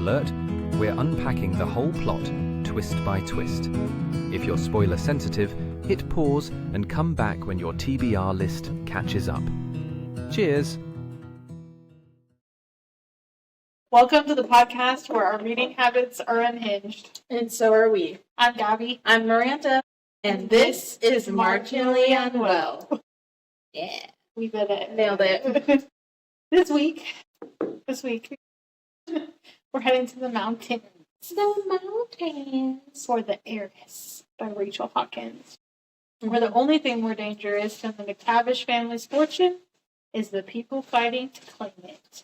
alert, we're unpacking the whole plot, twist by twist. If you're spoiler sensitive, hit pause and come back when your TBR list catches up. Cheers! Welcome to the podcast where our reading habits are unhinged. And so are we. I'm Gabby. I'm Miranda. And this is Marginally Unwell. Yeah. We did it. Nailed it. This week, we're heading to the mountains. For the Heiress by Rachel Hawkins. Where the only thing more dangerous than the McTavish family's fortune is the people fighting to claim it.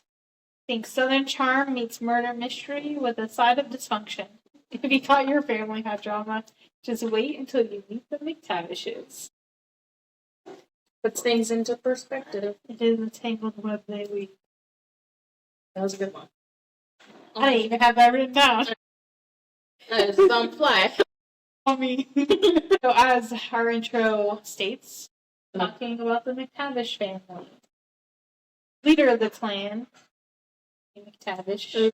Think Southern charm meets murder mystery with a side of dysfunction. If you thought your family had drama, just wait until you meet the McTavishes. Puts things into perspective. It is a tangled web they weave. That was a good one. I didn't even have that written down. That is on fly. Me. So as our intro states, talking about the McTavish family. Leader of the clan, McTavish.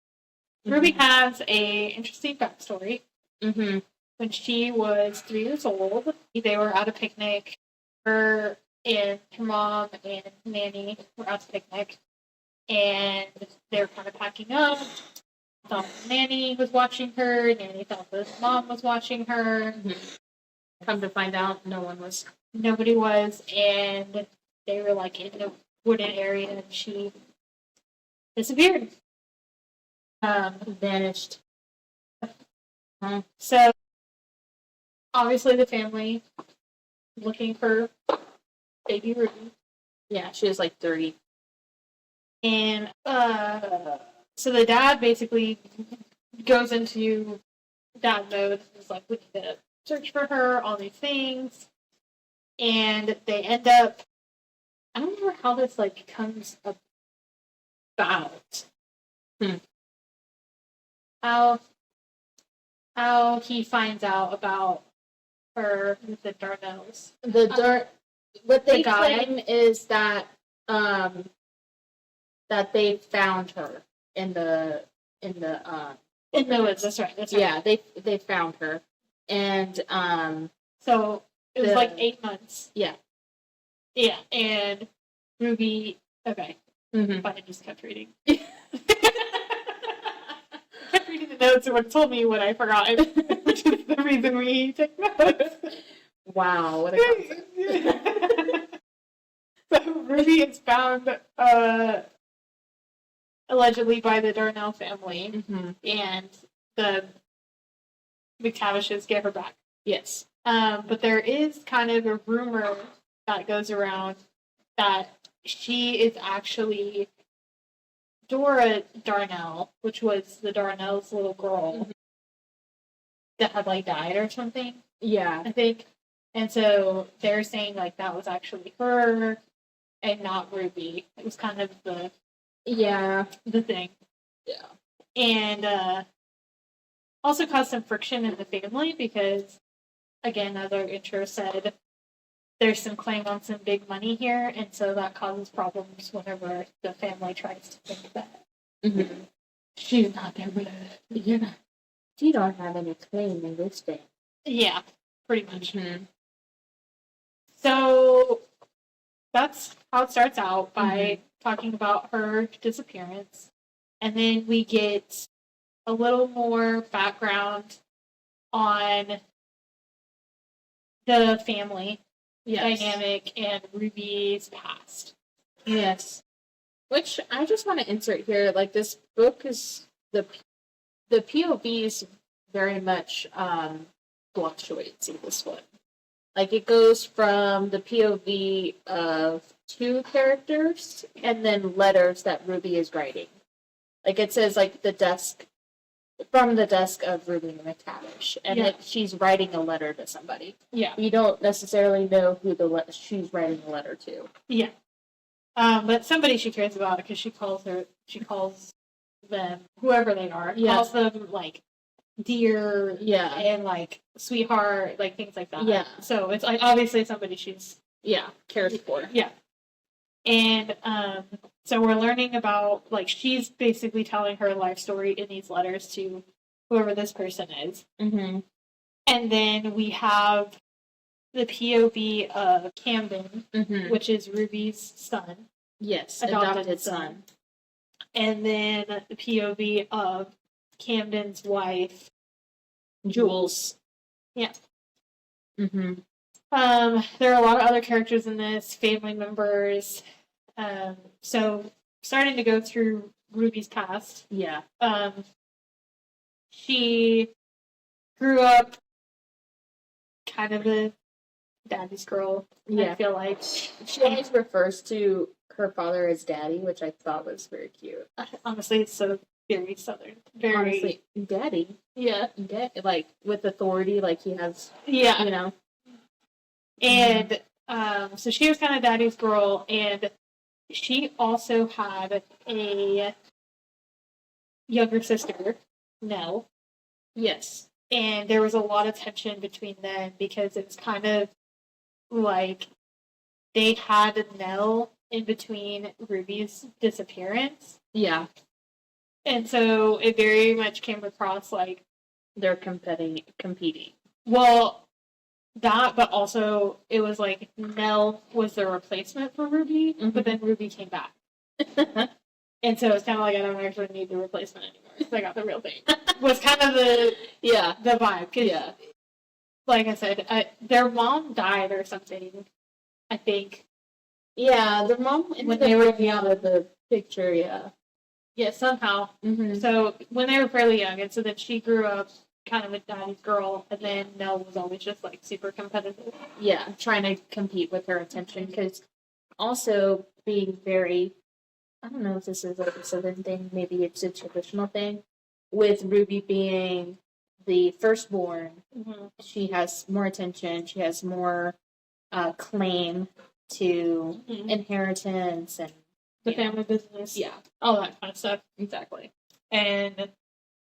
Ruby has a interesting backstory. When she was 3 years old, they were at a picnic. Her and her mom and Nanny were at the picnic, and they were kind of packing up. Thought Nanny was watching her. Nanny thought the mom was watching her. Come to find out, Nobody was, and they were like in the wooded area, and she disappeared. Vanished. So, obviously the family looking for baby Ruby. Yeah, she was like 3. And, so the dad basically goes into dad mode. He's like, we need to search for her, all these things. And they end up, I don't remember how this, like, comes about. How he finds out about her with the Darnells. What they the guy. claim is that that they found her in the woods. That's right. Yeah, they found her, and so it was like 8 months. Yeah, and Ruby. Okay, but I just kept reading. Kept reading the notes and it told me what I forgot, which is the reason we took notes. Wow, what a concept. So Ruby is found allegedly by the Darnell family, and the McTavishes get her back. Yes. But there is kind of a rumor that goes around that she is actually Dora Darnell, which was the Darnell's little girl that had like died or something. Yeah, I think. And so they're saying like that was actually her and not Ruby. It was kind of the thing. Yeah. And also caused some friction in the family because, again, as our intro said, there's some claim on some big money here, and so that causes problems whenever the family tries to think that she's not their blood. She don't have any claim in this thing. Yeah, pretty much. So that's how it starts out, by talking about her disappearance. And then we get a little more background on the family dynamic and Ruby's past. Yes. Which I just want to insert here, like this book is the POVs very much fluctuates in this one. Like it goes from the POV of 2 characters and then letters that Ruby is writing. Like it says like from the desk of Ruby McTavish, and she's writing a letter to somebody. Yeah. You don't necessarily know who she's writing the letter to. Yeah. But somebody she cares about, because she calls them, whoever they are, calls them like dear, and like sweetheart, like things like that. Yeah. So it's like obviously somebody she's cares for. Yeah. And So we're learning about, like, she's basically telling her life story in these letters to whoever this person is. Mm-hmm. And then we have the POV of Camden, Mm-hmm. which is Ruby's son. Yes, adopted son. And then the POV of Camden's wife, Jules. Yeah. Mm-hmm. There are a lot of other characters in this, family members. So starting to go through Ruby's past. Yeah. She grew up kind of a daddy's girl. Yeah. I feel like She always refers to her father as daddy, which I thought was very cute. honestly, it's so very southern. Very Honestly, daddy. Yeah. Like with authority, like he has, Yeah. you know. And so she was kind of daddy's girl, and she also had a younger sister, Nell. Yes. And there was a lot of tension between them because it was kind of like they had Nell in between Ruby's disappearance. Yeah. And so it very much came across like they're competing. Well, that, but also it was like Nell was the replacement for Ruby, but then Ruby came back. And so it's kind of like I don't actually need the replacement anymore because I got the real thing. Was kind of the vibe. Yeah. Like I said, their mom died or something, I think. Yeah, their mom when they were out of the picture, yeah. Yeah, somehow. Mm-hmm. So when they were fairly young, and so then she grew up kind of a daddy's girl, and then Nell was always just like super competitive. Yeah, trying to compete with her attention, because also being very, I don't know if this is like a southern thing, maybe it's a traditional thing, with Ruby being the firstborn, she has more attention, she has more claim to inheritance and the family business. Yeah. All that kind of stuff. Exactly. And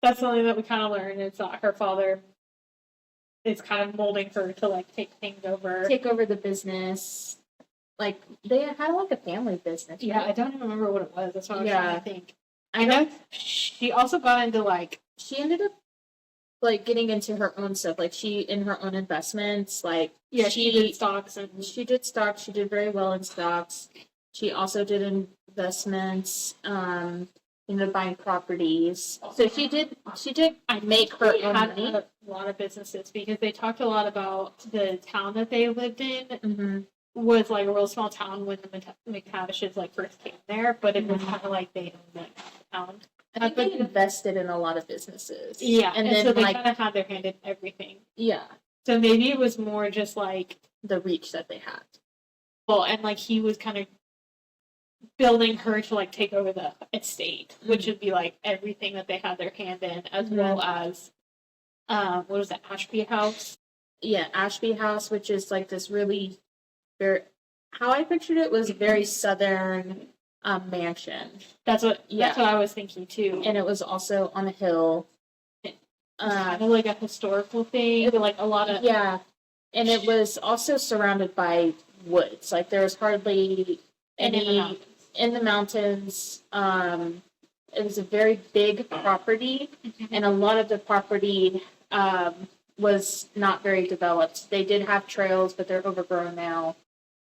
that's something that we kind of learned is that her father is kind of molding her to like take things over. Take over the business. Like, they had like a family business. Yeah, right? I don't even remember what it was. That's what I was trying to think. I know she also got into like... She ended up like getting into her own stuff. Like, she, in her own investments, like... Yeah, she did stocks. And she did stocks. She did very well in stocks. She also did investments, buying properties. So she did make her own money. A lot of businesses because they talked a lot about the town that they lived in was like a real small town when the McTavishes like first came there, but it was kind of like they owned that town. I think they invested in a lot of businesses. Yeah, and then so they kind of had their hand in everything. Yeah. So maybe it was more just like the reach that they had. Well, and like he was kind of building her to like take over the estate, which would be like everything that they had their hand in, as well as what was that, Ashby House? Yeah, Ashby House, which is like this really very, how I pictured it was a very southern mansion. That's what I was thinking too. And it was also on a hill. Kind of like a historical thing, like a lot of and it was also surrounded by woods. Like there was hardly any in the mountains. It was a very big property, and a lot of the property was not very developed. They did have trails, but they're overgrown now.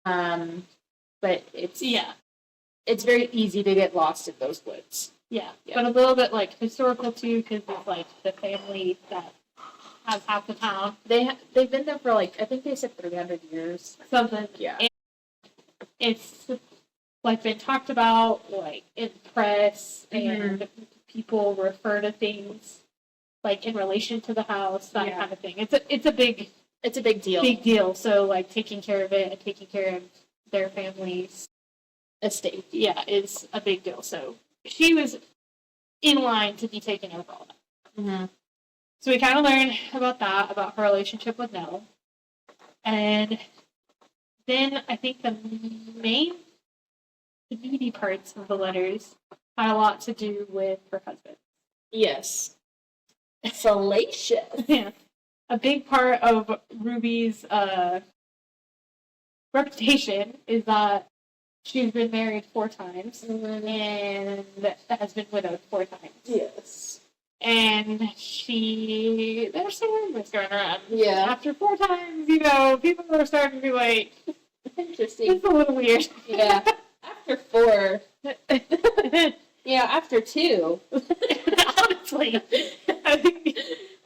But it's very easy to get lost in those woods. Yeah, but a little bit like historical too, because it's like the family that has half the town. They've been there for like, I think they said 300 years. Something. Yeah. And it's like been talked about like in press, and people refer to things like in relation to the house, that kind of thing. It's a big deal. Big deal. So like taking care of it and taking care of their family's estate, is a big deal. So she was in line to be taken over all that. So we kind of learned about that, about her relationship with Nell. And then I think the meaty parts of the letters had a lot to do with her husband. Yes. Salacious. Yeah. A big part of Ruby's reputation is that she's been married 4 times and has been widowed 4 times. Yes. And there's some rumors going around. Yeah. After 4 times, people are starting to be like, Interesting. it's a little weird. Yeah. After 4. Yeah, after 2. Honestly.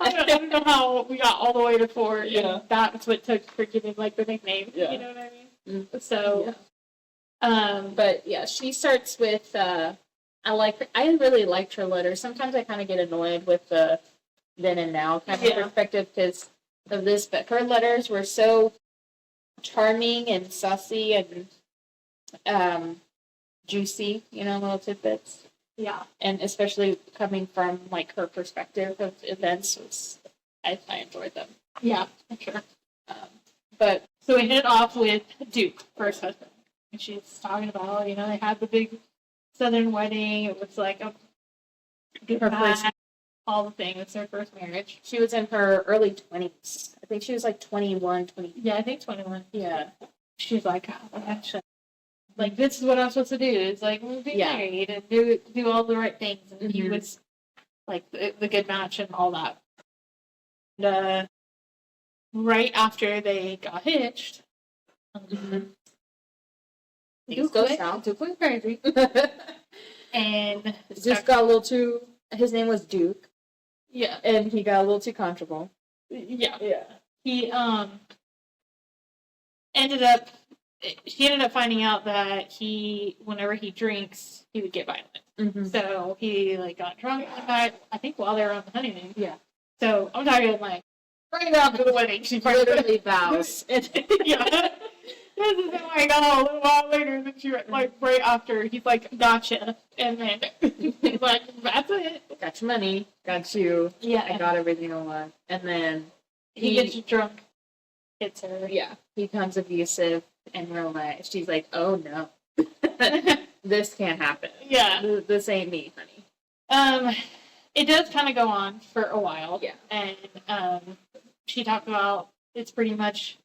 I don't know how we got all the way to 4. Yeah. And that's what took for giving, like, the nickname. Yeah. You know what I mean? So, but yeah, she starts with, I really liked her letters. Sometimes I kind of get annoyed with the then and now kind of perspective because of this, but her letters were so charming and saucy and juicy, little tidbits. yeah. And especially coming from like her perspective of events, I enjoyed them. Yeah, for sure. But So we hit off with Duke, first husband. And she's talking about, they had the big Southern wedding. It was like a good match, all the things. It's her first marriage. she was in her early 20s. I think she was like 21, 20. Yeah, I think 21. Yeah. She's like, oh, actually, like, this is what I'm supposed to do. It's like, be Yeah. married and do all the right things. And he Mhm. was, like, the good match and all that. And, right after they got hitched, Things go south. Duke went crazy. And Just got a little too. His name was Duke, yeah, and he got a little too comfortable. yeah. Yeah. He ended up. She ended up finding out that whenever he drinks, he would get violent. Mm-hmm. So he got drunk one night. I think while they were on the honeymoon. Yeah. So I'm talking right after the wedding. She Literally vows. yeah. This is a little while later than she right after he's like, gotcha, and then he's like, that's it. Got your money. Got you. Yeah. I got everything I want. And then He gets drunk. Hits her. Yeah. He becomes abusive in real life. She's like, oh no. This can't happen. Yeah. This ain't me, honey. It does kind of go on for a while. Yeah. And she talked about it's pretty much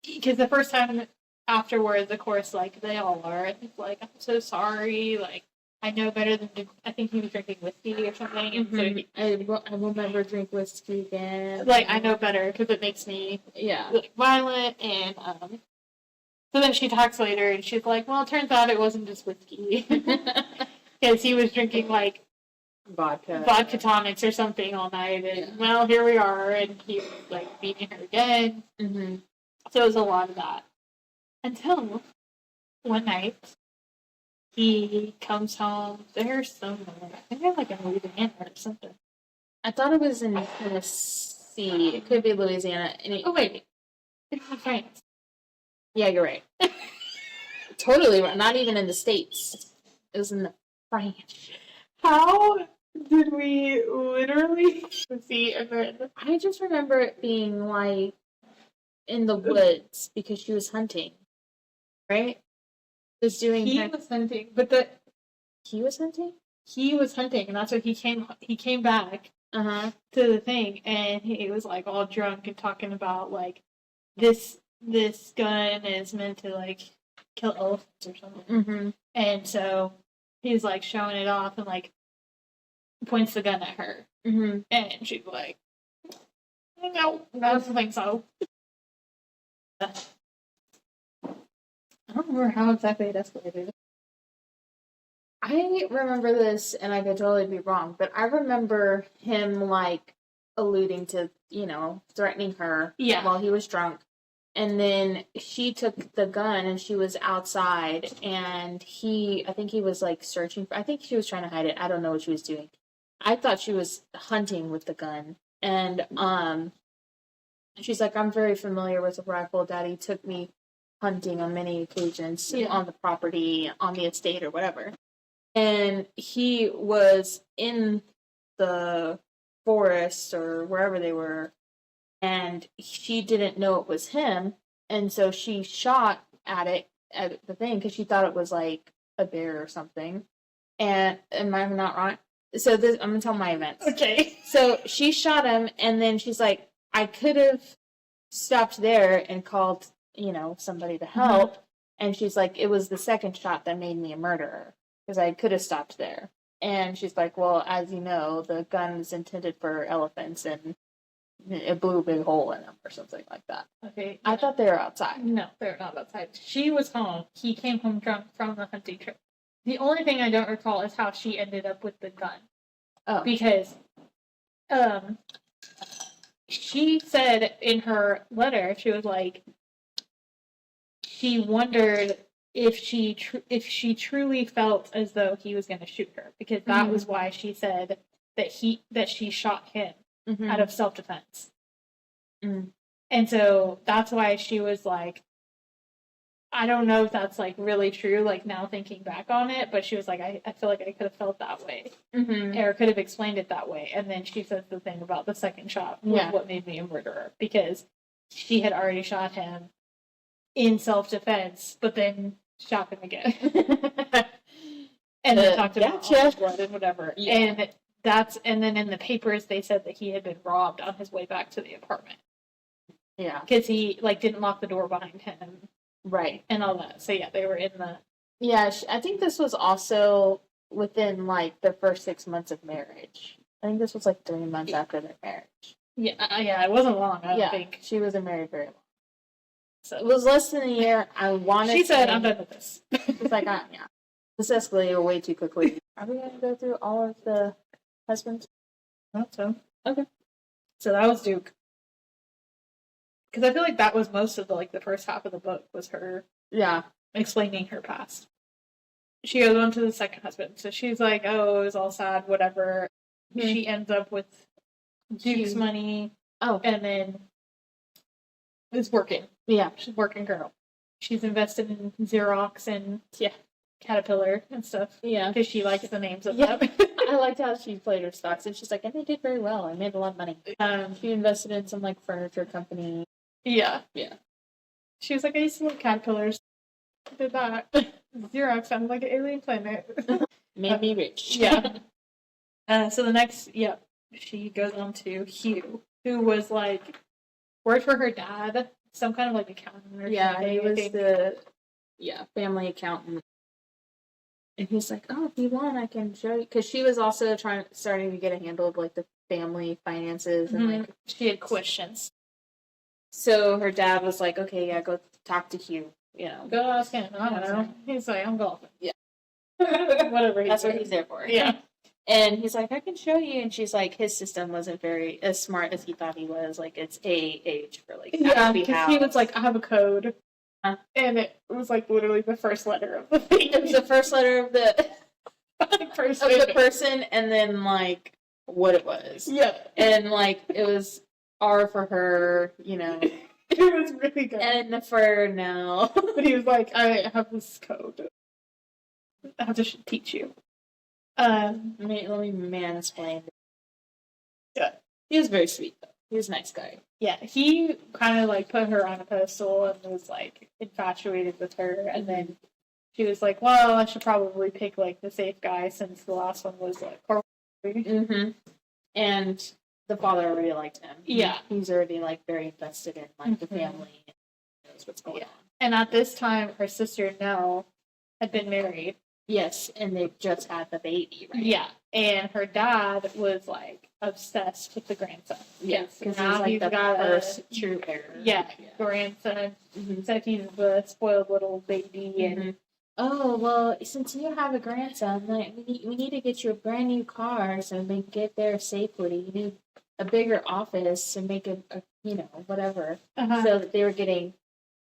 because the first time afterwards, of course, like they all are. It's like, I'm so sorry. Like, I know better than I think he was drinking whiskey or something. And so I will never drink whiskey again. like, I know better because it makes me violent. And so then she talks later and she's like, well, it turns out it wasn't just whiskey because he was drinking like vodka tonics or something all night. And well, here we are. And he was like beating her again. Mm-hmm. So it was a lot of that. Until one night, he comes home. There's somewhere. I think they're like in Louisiana or something. I thought it was in Tennessee. It could be Louisiana. Oh, wait. It's in France. Yeah, you're right. Totally right. Not even in the States. It was in France. How did we literally see and then... I just remember it being like in the woods because she was hunting. Right? Was doing He was hunting, but he was hunting? He was hunting, and that's why he came back to the thing, and he was like all drunk and talking about like this gun is meant to like kill elephants or something. Mm-hmm. And so he's like showing it off and like points the gun at her. Mm-hmm. And she's like, no, I don't think so. I don't remember how exactly it escalated. I remember this, and I could totally be wrong, but I remember him like alluding to, threatening her while he was drunk. And then she took the gun and she was outside, and I think he was like searching I think she was trying to hide it. I don't know what she was doing. I thought she was hunting with the gun. And she's like, I'm very familiar with the rifle. Daddy took me hunting on many occasions on the property, on the estate or whatever. And he was in the forest or wherever they were, and she didn't know it was him, and so she shot at the thing because she thought it was like a bear or something. And am I not wrong? So I'm gonna tell my events. Okay. So she shot him, and then she's like, I could have stopped there and called somebody to help, And she's like, it was the second shot that made me a murderer because I could have stopped there. And she's like, well, as you know, the gun is intended for elephants and it blew a big hole in them or something like that. Okay. I thought they were outside. No, they're not outside. She was home. He came home drunk from the hunting trip. The only thing I don't recall is how she ended up with the gun. Oh. Because she said in her letter, she was like, she wondered if she truly felt as though he was going to shoot her, because that was why she said that she shot him out of self-defense. And so that's why she was like, I don't know if that's like really true, like now thinking back on it, but she was like, I feel like I could have felt that way, or could have explained it that way. And then she says the thing about the second shot was what made me a murderer, because she had already shot him in self-defense, but then shot him again. And then talked about all his blood and whatever. And then in the papers they said that he had been robbed on his way back to the apartment. Yeah. Because he like didn't lock the door behind him. Right. And all that. So yeah, they were in the... Yeah, I think this was also within like the first 6 months of marriage. I think this was like 3 months after their marriage. Yeah, it wasn't long, I don't think. She wasn't married very long. So it was less than a year. She said, I'm done with this. She's like, yeah. This escalated way too quickly. Are we going to go through all of the husbands? I thought so. Okay. So that was Duke. Because I feel like that was most of the first half of the book was her explaining her past. She goes on to the second husband. So she's like, oh, it was all sad, whatever. She ends up with Duke's money. Oh. And then is working. Yeah. She's a working girl. She's invested in Xerox and Caterpillar and stuff. Yeah. Because she likes the names of them. I liked how she played her stocks. And she's like, and they did very well. I made a lot of money. She invested in some furniture company. Yeah. Yeah. She was like, I used to love caterpillars. I did that. Xerox sounded like an alien planet. Made me rich. Yeah. So the next, she goes on to Hugh, who was worked for her dad, some kind of accountant or something. Yeah, he was the family accountant. And he's like, oh, if you want, I can show you. Because she was also starting to get a handle of the family finances. And she had questions. So her dad was like, okay, yeah, go talk to Hugh. Go ask him. I don't know. He's like, I'm golfing. Yeah. Whatever. That's what he's there for. Yeah. And he's like, I can show you. And she's like, his system wasn't very as smart as he thought he was. It's age for because he was like, I have a code. And it was literally the first letter of the thing. It was the first letter of the person, and then what it was. Yeah. And it was R for her, It was really good. And for no. But he was like, I have this code. I have to teach you. Let me mansplain. Yeah. He was very sweet, though. He was a nice guy. Yeah, he kind of put her on a pedestal and was infatuated with her, and then she was like, well, I should probably pick the safe guy since the last one was Mm-hmm. And the father already liked him. Yeah. He's already very invested in the family and knows what's going on. And at this time her sister Nell had been married. Yes, and they just had the baby, right? Yeah. And her dad was obsessed with the grandson. Yes, because now he's got first true heir. Yeah, grandson. Said he's the spoiled little baby, and oh well, since you have a grandson, we need to get you a brand new car so we can get there safely. You need a bigger office and make a whatever. So that they were getting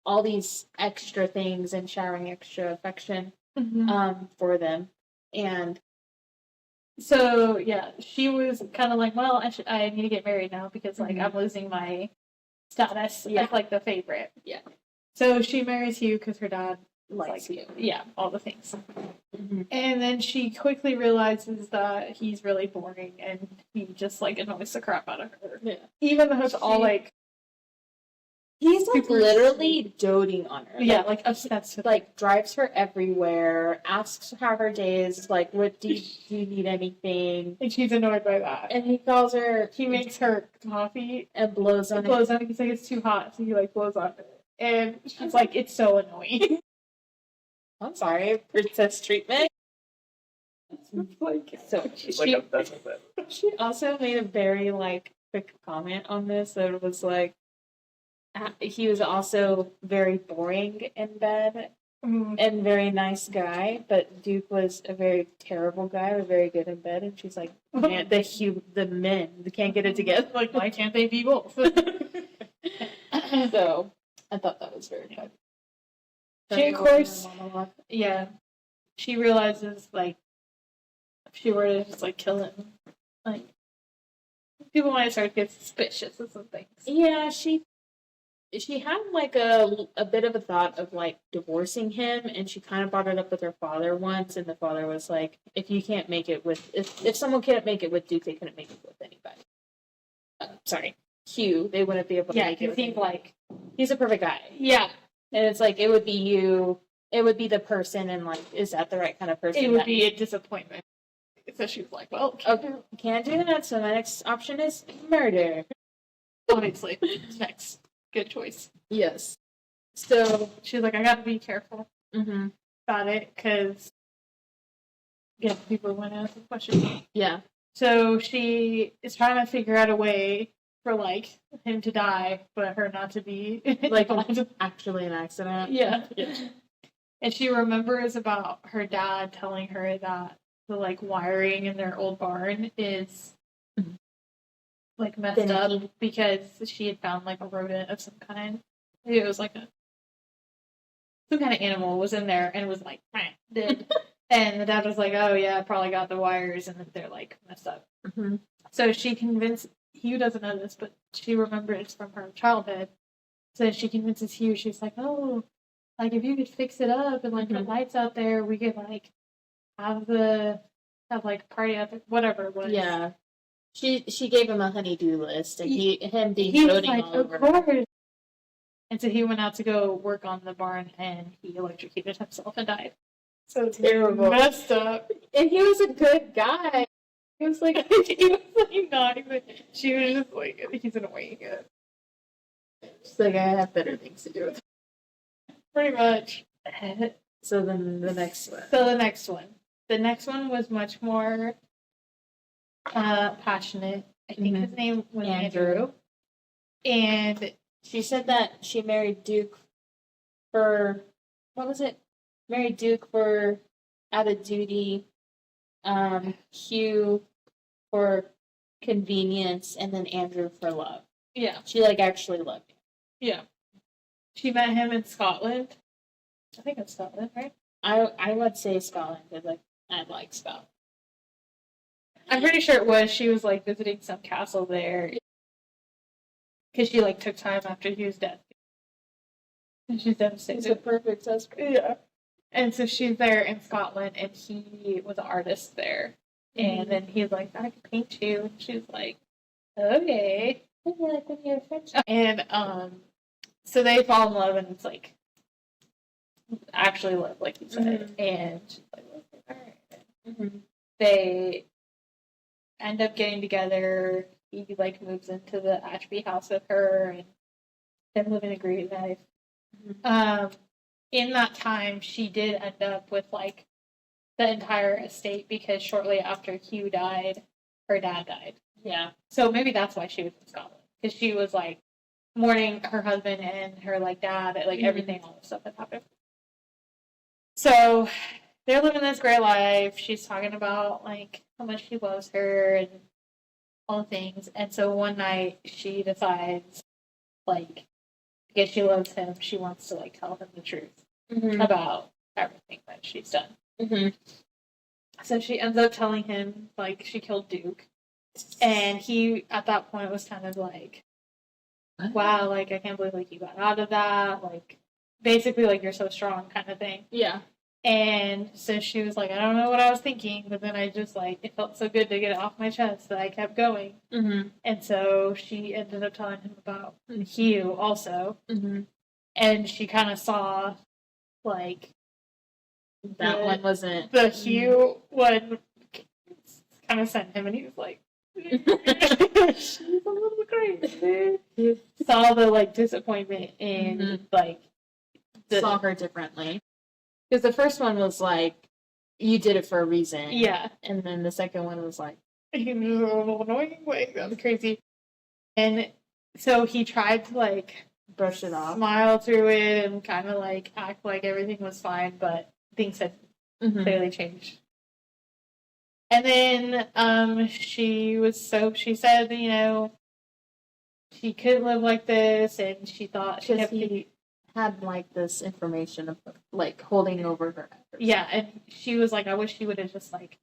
all these extra things and showering extra affection for them, and. So yeah, she was kind of well, I need to get married now because I'm losing my status as the favorite. Yeah. So she marries Hugh because her dad likes Hugh. Yeah, all the things. And then she quickly realizes that he's really boring and he just annoys the crap out of her. Yeah. Even though it's all he's literally doting on her. Yeah, obsessed with drives her everywhere, asks how her day is, what do you need anything? And she's annoyed by that. And he calls her, he makes her coffee and blows on it. He's like, it's too hot, so he blows on it. And she's it's so annoying. I'm sorry, princess treatment. Like, So she also made a very like quick comment on this that it was like he was also very boring in bed and very nice guy, but Duke was a very terrible guy, was very good in bed, and she's like, man, the men they can't get it together. Like, why can't they be both? So I thought that was very fun. She, of course, yeah, she realizes like if she were to just like kill him, like people might start to get suspicious of some things. Yeah, she had like a bit of a thought of like divorcing him, and she kind of brought it up with her father once, and the father was like, if you can't make it with if someone can't make it with Duke, they couldn't make it with anybody. Sorry, Hugh, they wouldn't be able to make it with think like he's a perfect guy. yeah, And it's like, it would be you, it would be the person, and like, is that the right kind of person? it would be a disappointment. So she was like, well, Okay, can't do that, so my next option is murder. obviously, next. Good choice. Yes. So, She's like, I gotta be careful mm-hmm. about it because yeah, people want to ask the question. Yeah. So she is trying to figure out a way for like him to die, but her not to be Like, actually an accident. yeah. And she remembers about her dad telling her that the like wiring in their old barn is like messed up because she had found like a rodent of some kind. Maybe it was like some kind of animal was in there and was like dead. And the dad was like, "Oh yeah, I probably got the wires and they're like messed up." Mm-hmm. So she convinced Hugh doesn't know this, but she remembers from her childhood. So she convinces Hugh. She's like, "Oh, like if you could fix it up and like put lights out there, we could like have like party out there, whatever it was." Yeah. She gave him a honey-do list, and he him was doting like, all "Of over. course." And so he went out to go work on the barn, and he electrocuted himself and died. So Terrible. messed up. And he was a good guy. He was like, he was like not even. She was just like, he's annoying it. She's like, I have better things to do with. Pretty much. So then the next one. So the next one was much more passionate. I think his name was Andrew. And she said that she married Duke for, what was it? Married Duke for out of duty, Hugh for convenience, and then Andrew for love. yeah, She like actually loved him. yeah. She met him in Scotland. I think it's Scotland, right? I would say Scotland, but like I like Scotland. I'm pretty sure it was. She was like visiting some castle there because she like took time after he was dead. And she's devastated. He's a perfect husband. Yeah. And so she's there in Scotland, and he was an artist there. And then he's like, I can paint you. And she's like, okay. And so they fall in love, and it's like actually love, like you said. And she's like, all right. They end up getting together. He like moves into the Ashby house with her, and them living a great life. In that time, she did end up with like the entire estate because shortly after Hugh died, her dad died. Yeah. So maybe that's why she was in Scotland, because she was like mourning her husband and her like dad, like everything, all the stuff that happened. So they're living this great life. She's talking about like how much he loves her and all the things. And so one night she decides, like, because she loves him, she wants to like tell him the truth about everything that she's done. So she ends up telling him like she killed Duke, and he at that point was kind of like, "Wow, like I can't believe like you got out of that." Like basically like you're so strong kind of thing. Yeah. And so she was like, I don't know what I was thinking, but then I just like, it felt so good to get it off my chest that I kept going. And so she ended up telling him about Hugh also. And she kind of saw like That one wasn't. the Hugh one kind of sent him, and he was like, she's a little crazy. Saw the like disappointment in like saw her differently. Because the first one was like, you did it for a reason. Yeah. And then the second one was like, In a little annoying way. That was crazy. And so he tried to like brush it off. smile through it and kind of like act like everything was fine, but things had Mhm. clearly changed. And then she said, you know, she couldn't live like this, and she thought she Because kept he had like this information of like holding over her. yeah, and she was like, I wish she would have just like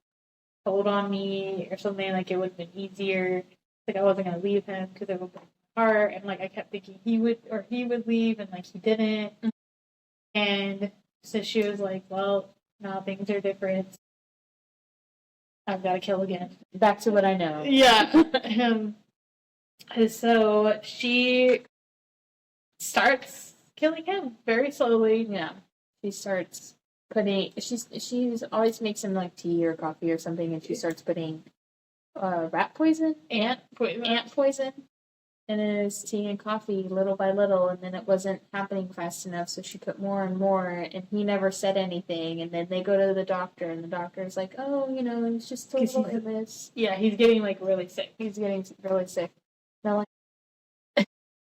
told on me or something, like it would have been easier. Like I wasn't gonna leave him because it would break my heart, and like I kept thinking he would leave, and like he didn't. And so she was like, well, now things are different. I've got to kill again. Back to what I know. Yeah. And so she starts killing him very slowly. Yeah. She starts putting, she's always makes him like tea or coffee or something, and she starts putting rat poison, ant poison in his tea and coffee little by little, and then it wasn't happening fast enough, so she put more and more, and he never said anything, and then they go to the doctor, and the doctor's like, oh, you know, he's just a little illness. Yeah, he's getting like really sick. He's getting really sick. Now, like,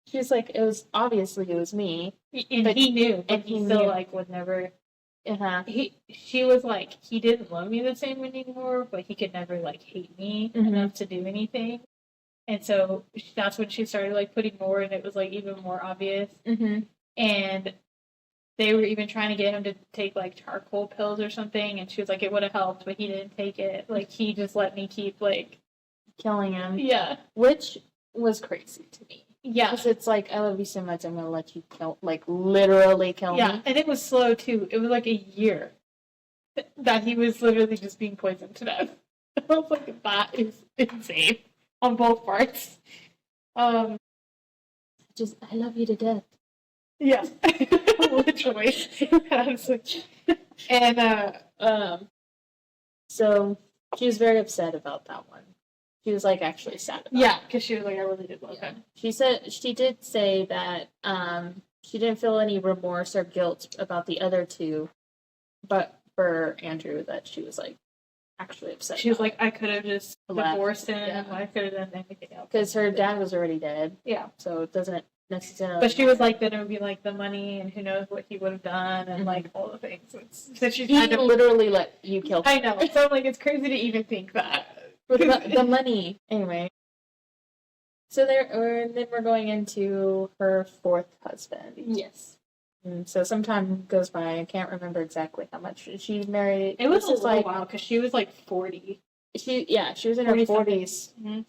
she's like, it was me, And but he knew, but and he he still knew. like would never. Uh-huh. She was like, he didn't love me the same anymore, but he could never like hate me enough to do anything. And so that's when she started like putting more, and it was like even more obvious. Mm-hmm. And they were even trying to get him to take like charcoal pills or something, and she was like, it would have helped, but he didn't take it. Like he just let me keep like Killing him. yeah, Which was crazy to me. yeah, Because it's like, I love you so much, I'm going to let you kill, like, literally kill yeah. me. And it was slow too. It was like a year that he was literally just being poisoned to death. I was like, that is insane on both parts. Just, I love you to death. Yeah, literally. And So, she was very upset about that one. She was, like, actually sad about yeah, because she was like, I really did love it. him. She did say that she didn't feel any remorse or guilt about the other two, but for Andrew, that she was, like, actually upset. She was like, I could have just Left. divorced him. Yeah. I could have done anything else. Because her dad was already dead, Yeah. so it doesn't necessarily. But she was like, then it would be like the money and who knows what he would have done and like all the things. So she's he kind of. literally let you kill him. I know. So I'm like, it's crazy to even think that. The money. Anyway. So then we're going into her fourth husband. Yes. So some time goes by. I can't remember exactly how much she married. It was This a while because she was like 40. She was in her 40s. Mm-hmm.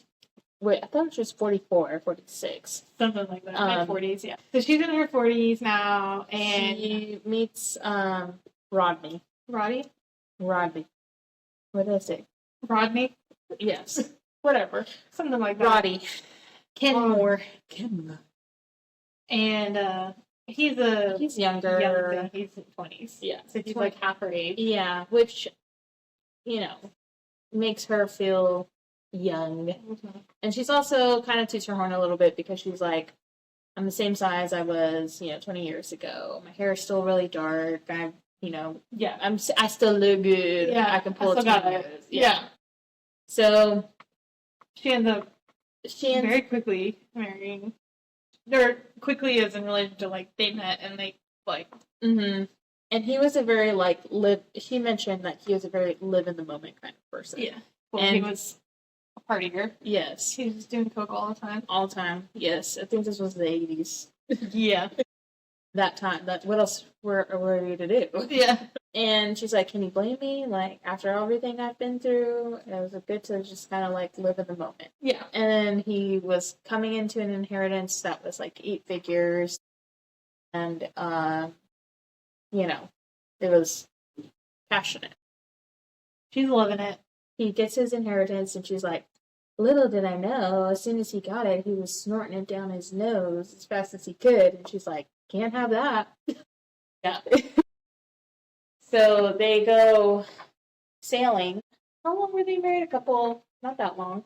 Wait, I thought she was 44 or 46. Something like that. Mid 40s, yeah. So she's in her 40s now, and she meets Rodney. Roddy? Rodney. What did I say? Rodney? Yes. Whatever. Something like that. Roddy. Kenmore. Kim. And he's younger. young, he's in 20s. Yeah. So he's like half her age. Yeah, which, makes her feel young. Mm-hmm. And she's also kind of toots her horn a little bit because she's like, I'm the same size I was, 20 years ago. My hair is still really dark. Yeah. I still look good. Yeah. I can pull I it still got it. together. Yeah. So She ends up very quickly marrying. Or quickly as in relation to like they met and they like. Mm-hmm. And he was a very like she mentioned that he was a very live in the moment kind of person. Yeah. Well, and he was a partier. Yes. He was doing coke all the time. All the time. Yes. I think this was the 80s. Yeah. That time. What else were we to do? Yeah. And she's like, can you blame me? Like, after everything I've been through, it was good to just kind of like live in the moment. Yeah. And then he was coming into an inheritance that was like 8 figures. And, it was passionate. She's loving it. He gets his inheritance, and she's like, little did I know, as soon as he got it, he was snorting it down his nose as fast as he could. And she's like, can't have that. Yeah. So they go sailing. How long were they married? A couple, not that long.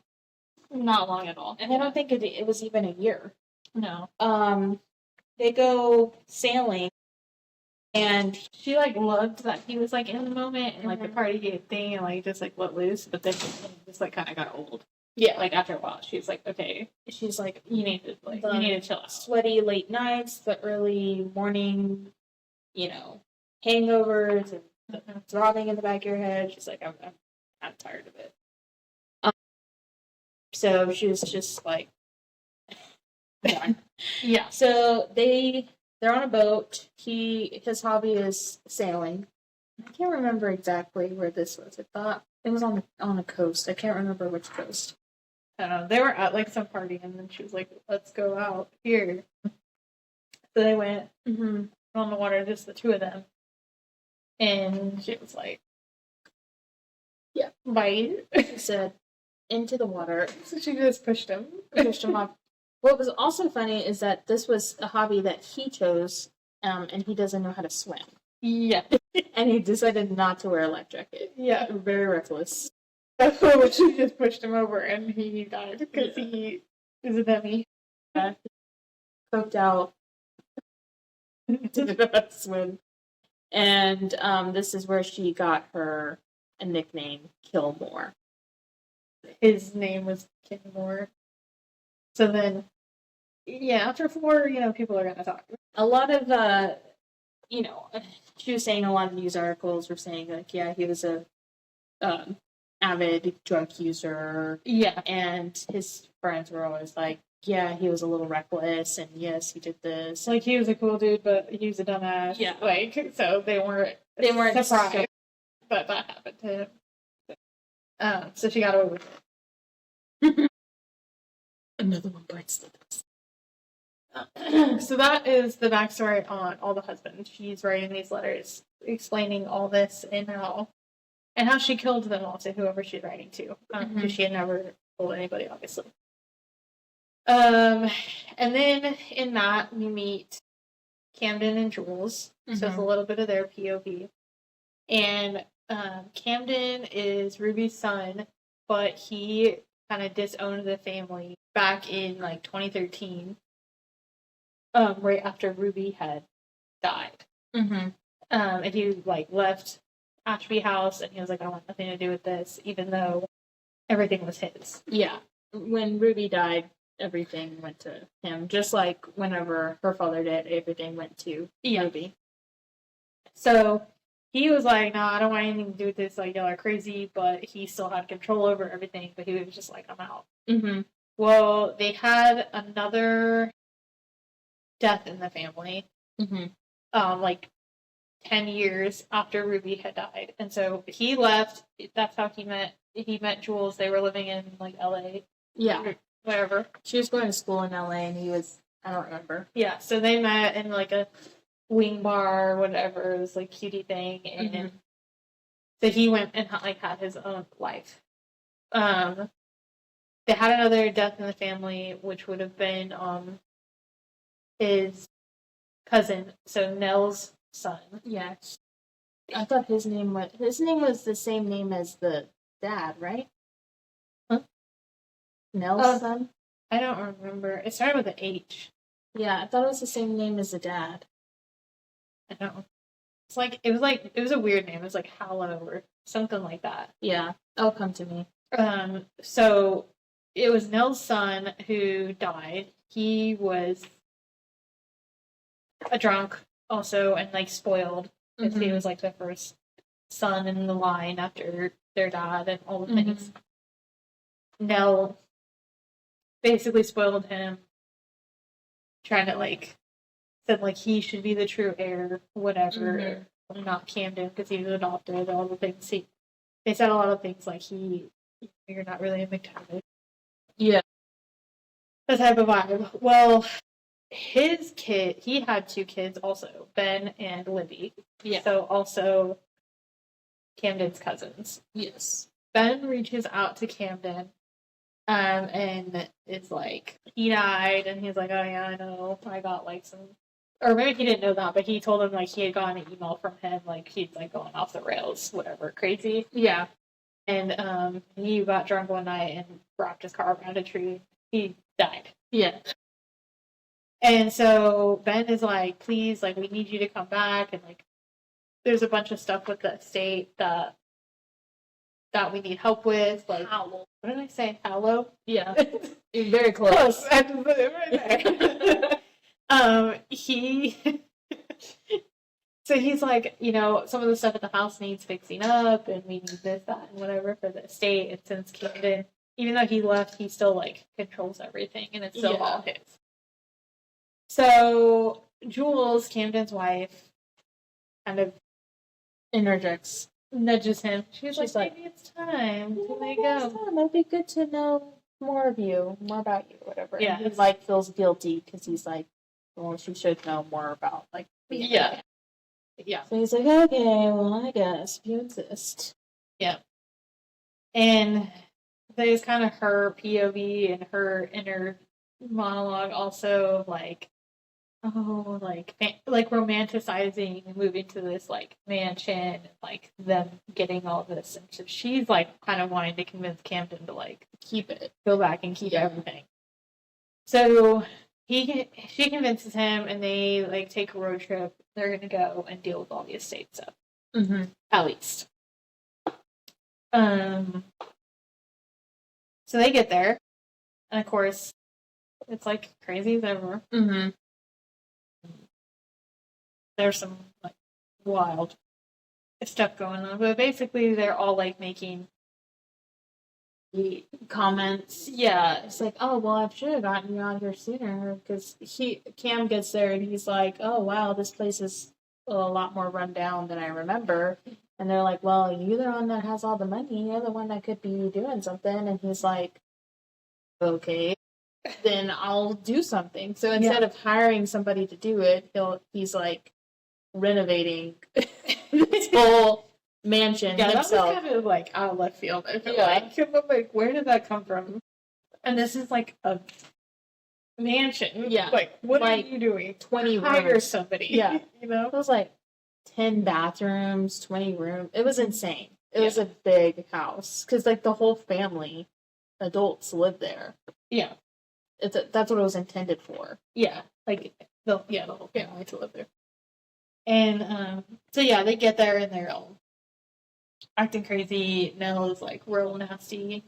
Not long at all. And I don't think it was even a year. No. They go sailing, And she like loved that he was like in the moment and like the party thing and like just like let loose, but then it just like kind of got old. Yeah. Like after a while, she's like, okay, She's like, you need to chill out. sweaty late nights, the early morning, hangovers, and the throbbing in the back of your head. She's like, I'm tired of it. So she was just like, done. Yeah. So they're on a boat. His hobby is sailing. I can't remember exactly where this was. I thought it was on a coast. I can't remember which coast. I don't know. They were at like some party and then she was like, let's go out here. So they went on the water, just the two of them. And she was like, yeah, bite. She said, into the water. So she just pushed him. Pushed him off. What was also funny is that this was a hobby that he chose, and he doesn't know how to swim. Yeah. And he decided not to wear a life jacket. Yeah. Very reckless. That's what she just pushed him over and he died because he is a dummy. Coked out. Didn't know how to swim. And this is where she got her a nickname, Killmore. His name was Kinmore. So then, yeah, after 4, people are going to talk. A lot of, she was saying a lot of news articles were saying, like, yeah, he was a avid drug user. Yeah. And his friends were always like, yeah, he was a little reckless, and yes, he did this. Like, he was a cool dude, but he was a dumbass. Yeah. Like, so they weren't surprised that happened to him. So she got away with it. Another one bites the dust. So that is the backstory on all the husbands. She's writing these letters explaining all this and how she killed them all to whoever she's writing to. Because she had never told anybody, obviously. And then in that we meet Camden and Jules. So it's a little bit of their POV. And Camden is Ruby's son, but he kind of disowned the family back in like 2013. Right after Ruby had died. And he like left Ashby House and he was like, I want nothing to do with this, even though everything was his. Yeah. When Ruby died, everything went to him. Just like whenever her father died, everything went to Ruby. So he was like, no, I don't want anything to do with this, like, y'all are crazy, but he still had control over everything, but he was just like, I'm out. Well, they had another death in the family, like 10 years after Ruby had died. And so he left. That's how he met Jules. They were living in like LA. Yeah. Wherever. She was going to school in LA and he was, I don't remember. Yeah. So they met in like a wing bar or whatever. It was like cutie thing. And so he went and like had his own life. They had another death in the family, which would have been his cousin, so Nell's son. Yeah. I thought his name was the same name as the dad, right? Huh? Nell's son? I don't remember. It started with an H. Yeah, I thought it was the same name as the dad. I don't know. It was a weird name. It was like Hallow or something like that. Yeah, it'll come to me. So it was Nell's son who died. He was a drunk also and like spoiled because he was like the first son in the line after their dad and all the things. Nell basically spoiled him, trying to like said like he should be the true heir, whatever, not Camden because he was adopted. All the things they said a lot of things like you're not really a McTavish. Yeah, the type of vibe. Well, his kid, he had 2 kids also, Ben and Libby. Yeah. So also Camden's cousins. Yes. Ben reaches out to Camden, and it's like, he died, and he's like, oh yeah, I know, I got like some, or maybe he didn't know that, but he told him like he had gotten an email from him, like he's like going off the rails, whatever, crazy. Yeah. And he got drunk one night and wrapped his car around a tree. He died. Yeah. And so Ben is like, please, like, we need you to come back. And, like, there's a bunch of stuff with the estate that we need help with. Like, Howl. what did I say? Hallow? Yeah. You're very close. I had to put it right there. So he's like, you know, some of the stuff at the house needs fixing up, and we need this, that, and whatever for the estate. And since Camden, even though he left, he still, like, controls everything, and it's still all his. So Jules, Camden's wife, kind of Interjects. nudges him. She's She's like, maybe it's time to let go. It'd be good to know more of you, more about you, whatever. Yeah. And he, like, feels guilty because he's like, well, she should know more about, like, being Yeah. Yeah. So he's like, okay, well, I guess if you exist. And there's kind of her POV and her inner monologue also, like, oh, like romanticizing and moving to this, like, mansion, and, like, them getting all this. And so she's, like, kind of wanting to convince Camden to, like, Keep it. go back and keep everything. So she convinces him, and they, like, take a road trip. They're going to go and deal with all the estate stuff. Mm-hmm. At least. So they get there, and of course, it's like crazy as ever. Mm-hmm. There's some, like, wild stuff going on, but basically they're all, like, making Comments. Yeah, it's like, oh, well, I should have gotten you out here sooner, because Cam gets there and he's like, oh, wow, this place is a lot more run down than I remember. And they're like, well, you're the one that has all the money, you're the one that could be doing something. And he's like, okay, then I'll do something. So instead of hiring somebody to do it, he's like renovating this whole mansion himself. That was kind of, like, out of left field. I feel like, where did that come from? And this is, like, a mansion. Yeah. Like, what Like, are you doing? 20 Hire rooms. somebody. Yeah. You know? It was like 10 bathrooms, 20 rooms. It was insane. It was a big house. Because, like, the whole family, adults, live there. Yeah. That's what it was intended for. Yeah. Like, the whole family to live there. And, so yeah, they get there and they're all acting crazy. Nell is, like, real nasty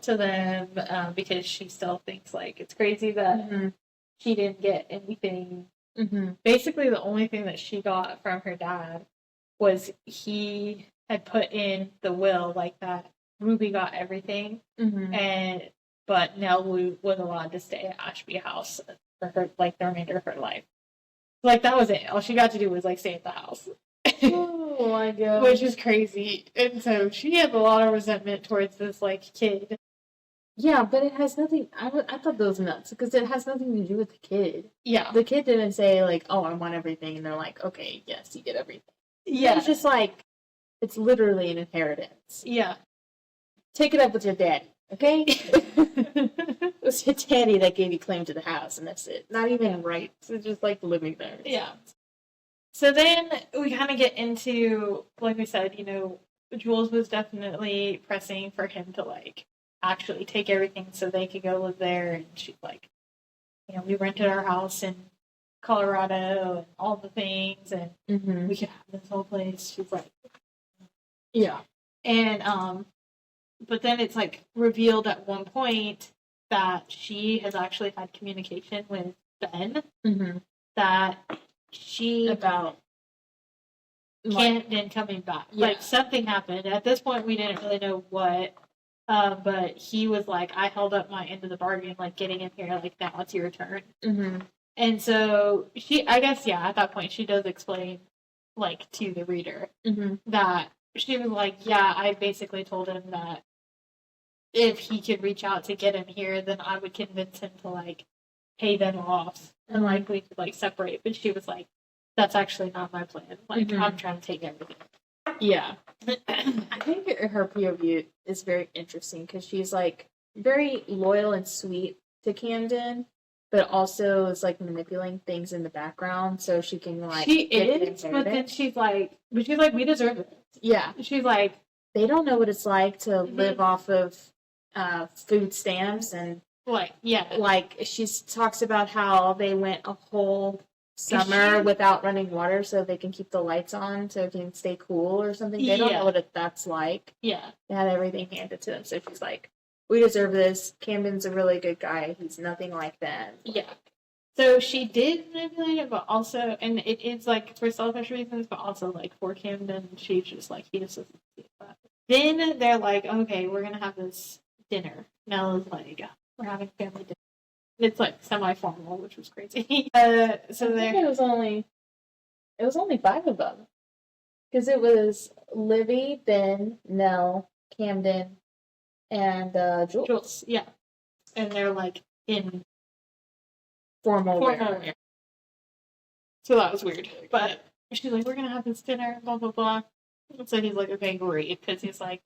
to them, because she still thinks, like, it's crazy that she didn't get anything. Basically, the only thing that she got from her dad was he had put in the will, like, that Ruby got everything, but Nell was allowed to stay at Ashby House for her, like, the remainder of her life. Like, that was it. All she got to do was, like, stay at the house. Oh my god. Which is crazy. And so she has a lot of resentment towards this, like, kid. Yeah, but it has nothing. I thought that was nuts because it has nothing to do with the kid. Yeah. The kid didn't say, like, oh, I want everything. And they're like, okay, yes, you get everything. Yeah. It's just like, it's literally an inheritance. Yeah. Take it up with your daddy, okay? It was your daddy that gave you claim to the house, and that's it. Not even rights. It's just, like, living there. Yeah. So then we kind of get into, like we said, you know, Jules was definitely pressing for him to, like, actually take everything so they could go live there. And she's like, you know, we rented our house in Colorado and all the things, and we could have this whole place. She's like, yeah. And, but then it's, like, revealed at one point that she has actually had communication with Ben, that she About Camden coming back. Yeah. Like, something happened. At this point, we didn't really know what. But he was like, I held up my end of the bargain, like, getting in here, like, now it's your turn. And so I guess, at that point, she does explain, like, to the reader that she was like, I basically told him that if he could reach out to get him here, then I would convince him to, like, pay them off and, like, we could, like, separate. But she was like, that's actually not my plan. Like, I'm trying to take everything. Yeah. I think her POV is very interesting because she's, like, very loyal and sweet to Camden, but also is, like, manipulating things in the background so she can, like, she get is, but then she's like, we deserve it. Yeah. She's like, they don't know what it's like to live off of food stamps and Like, yeah. Like, she talks about how they went a whole summer without running water so they can keep the lights on so it can stay cool or something. They don't know what that's like. Yeah. They had everything handed to them. So she's like, we deserve this. Camden's a really good guy. He's nothing like them. Yeah. So she did manipulate it, but also, and it is like for selfish reasons, but also like for Camden, she just like, he just doesn't see that. Then they're like, okay, we're gonna have this dinner. Nell is like, we're having family dinner. It's like semi-formal, which was crazy. So there, it was only 5 of them. Because it was Livy, Ben, Nell, Camden, and Jules. Jules, yeah, and they're like in Formal formal wear. wear. So that was weird. But she's like, we're gonna have this dinner, blah blah blah. And so he's like, okay, great, because he's like,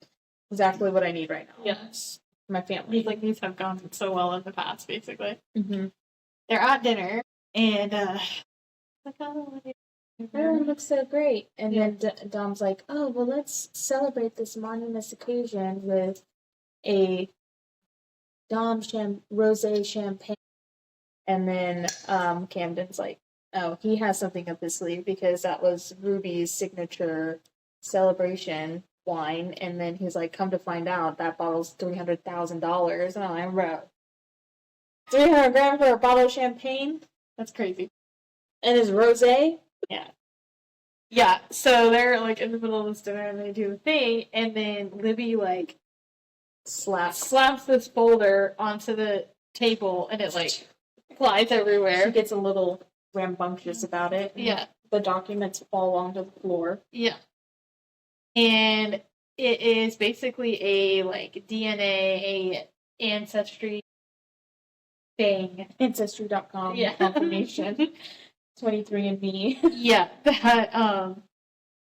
Exactly what I need right now. yes. My family. He's like, these have gone so well in the past, basically. Mm-hmm. They're at dinner, and like, oh, Everyone looks so great. And then Dom's like, oh, well, let's celebrate this monumentous occasion with a Dom rosé champagne. And then Camden's like, oh, he has something up his sleeve because that was Ruby's signature celebration wine. And then he's like, come to find out, that bottle's $300,000. And I'm like, bro, $300,000 for a bottle of champagne? that's crazy. And it's rosé? Yeah, so they're like in the middle of this dinner and they do the thing, and then Libby like slaps this folder onto the table and it like flies everywhere. She gets a little rambunctious about it. Yeah. The documents fall onto the floor. Yeah. And it is basically a like DNA, ancestry thing. Ancestry.com Yeah. confirmation. 23andMe. Yeah, that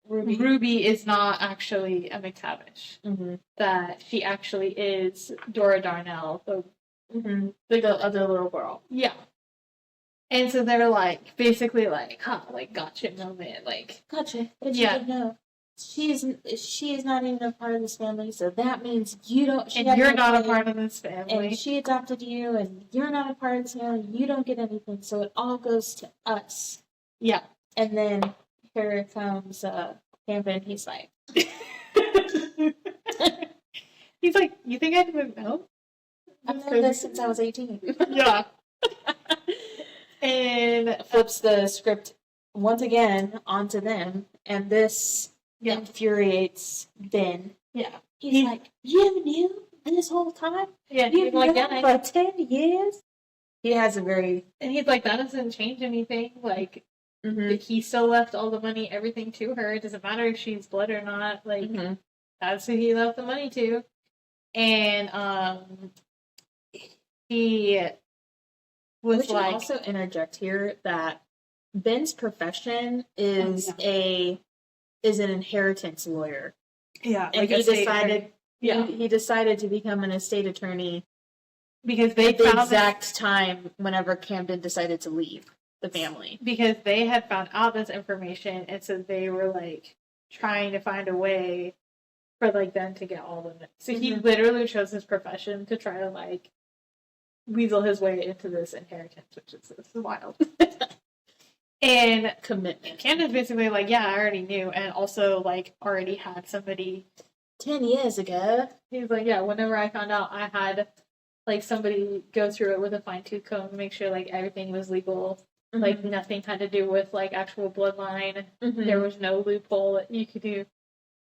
Ruby. Ruby is not actually a McTavish. Mm-hmm. That she actually is Dora Darnell, the other little girl. Yeah. And so they're like, basically like, like gotcha moment, like Gotcha. But Yeah. you didn't know. She is not even a part of this family, so that means you don't. and you're not a part of this family. And she adopted you, and you're not a part of this family. You don't get anything, so it all goes to us. Yeah. And then here comes Camden. He's like, He's like, you think I didn't know? I've known this since I was 18. Yeah. And Flips the script once again onto them, and this infuriates Ben. yeah. He's like, you knew this whole time? Yeah, You've he's like, known yeah. for 10 years? He has a very... And he's like, that doesn't change anything. Like, he still left all the money, everything to her. It doesn't matter if she's blood or not. Like, that's who he left the money to. And he was We should like, also interject here that Ben's profession is an inheritance lawyer. yeah, And like he a state decided attorney. Yeah, he decided to become an estate attorney because they at the found exact time whenever Camden decided to leave the family. because they had found out this information, and so they were like trying to find a way for like them to get all of it. So he literally chose his profession to try to like weasel his way into this inheritance, which is wild. And Commitment. Camden's basically like, yeah, I already knew, and also like already had somebody. 10 years ago. He's like, yeah, whenever I found out, I had like somebody go through it with a fine tooth comb to make sure like everything was legal. Like nothing had to do with like actual bloodline. There was no loophole that you could do.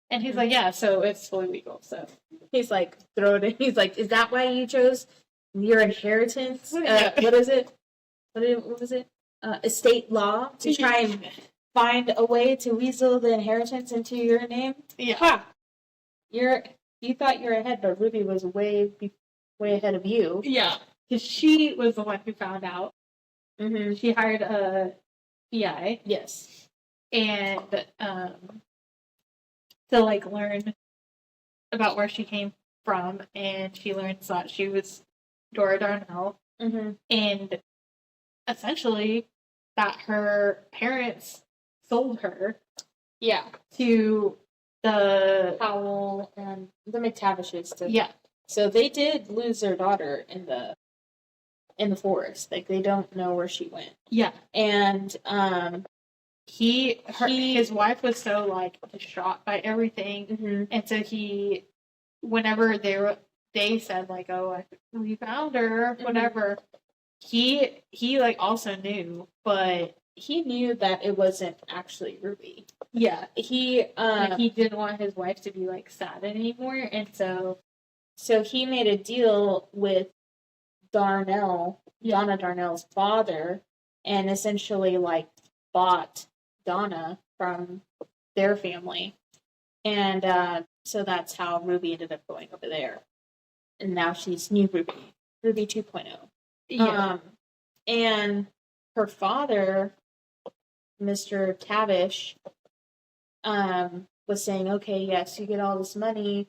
And he's like, yeah, so it's fully legal. So He's like, throw it in. He's like, is that why you chose your inheritance? Yeah. What is it? What was it? Estate law to try and find a way to weasel the inheritance into your name? yeah, Ha! You thought you were ahead, but Ruby was way ahead of you. yeah, because she was the one who found out. She hired a PI. Yes. And to like learn about where she came from, and she learns that she was Dora Darnell, and essentially that her parents sold her, to the Powell and the McTavishes. yeah, So they did lose their daughter in the in the forest. Like they don't know where she went. Yeah. And His wife was so like distraught by everything, mhm. and so whenever they said like, "Oh, we found her," whatever, he like also knew, but he knew that it wasn't actually Ruby. yeah, He he didn't want his wife to be like sad anymore, and so he made a deal with Donna Darnell's father, and essentially like bought Donna from their family, and so that's how Ruby ended up going over there, and now she's new Ruby 2.0. yeah, And her father, Mr. Tavish, was saying, "Okay, yes, you get all this money,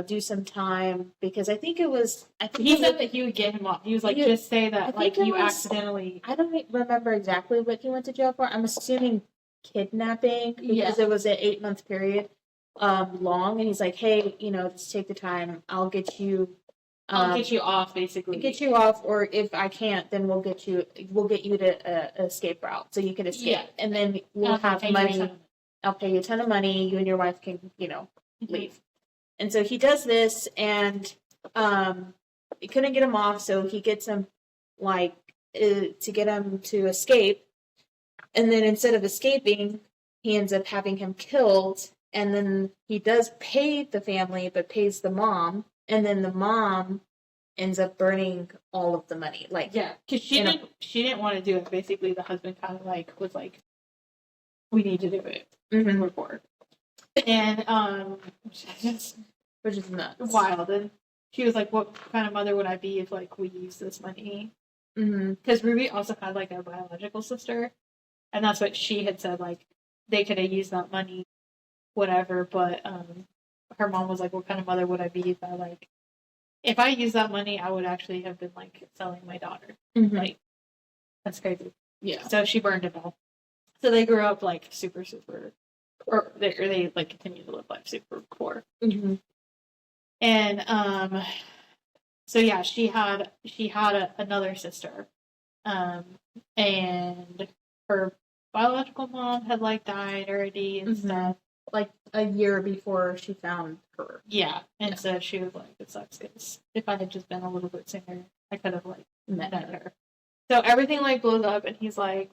do some time," because I think he said that he would get him off. He was like, "Just say that like you accidentally." I don't remember exactly what he went to jail for. I'm assuming kidnapping because it was an 8-month period long, and he's like, "Hey, just take the time. I'll get you off, basically. get you off, or if I can't, then we'll get you to an escape route so you can escape, and then we'll have money. I'll pay you a ton of money. You and your wife can, leave." And so he does this, and he couldn't get him off, so he gets him to get him to escape. And then instead of escaping, he ends up having him killed. And then he does pay the family, but pays the mom. And then the mom ends up burning all of the money. Because she didn't want to do it. Basically, the husband kind of was like, "We need to do it. Mm-hmm. We're poor." And which is nuts. Wild. And she was like, "What kind of mother would I be if like we use this money?" Mm-hmm. Because Ruby also had like a biological sister, and that's what she had said. Like they could have used that money, whatever. But her mom was like, "What kind of mother would I be if I used that money? I would actually have been like selling my daughter. Mm-hmm. Like that's crazy." Yeah. So she burned it all. So they grew up like super, or they like continue to live life super poor. Mm-hmm. And so yeah, she had another sister, and her biological mom had like died already and stuff. Like a year before she found her. Yeah, and so she was like, "It sucks because if I had just been a little bit sooner, I could have like met her." So everything like blows up, and he's like,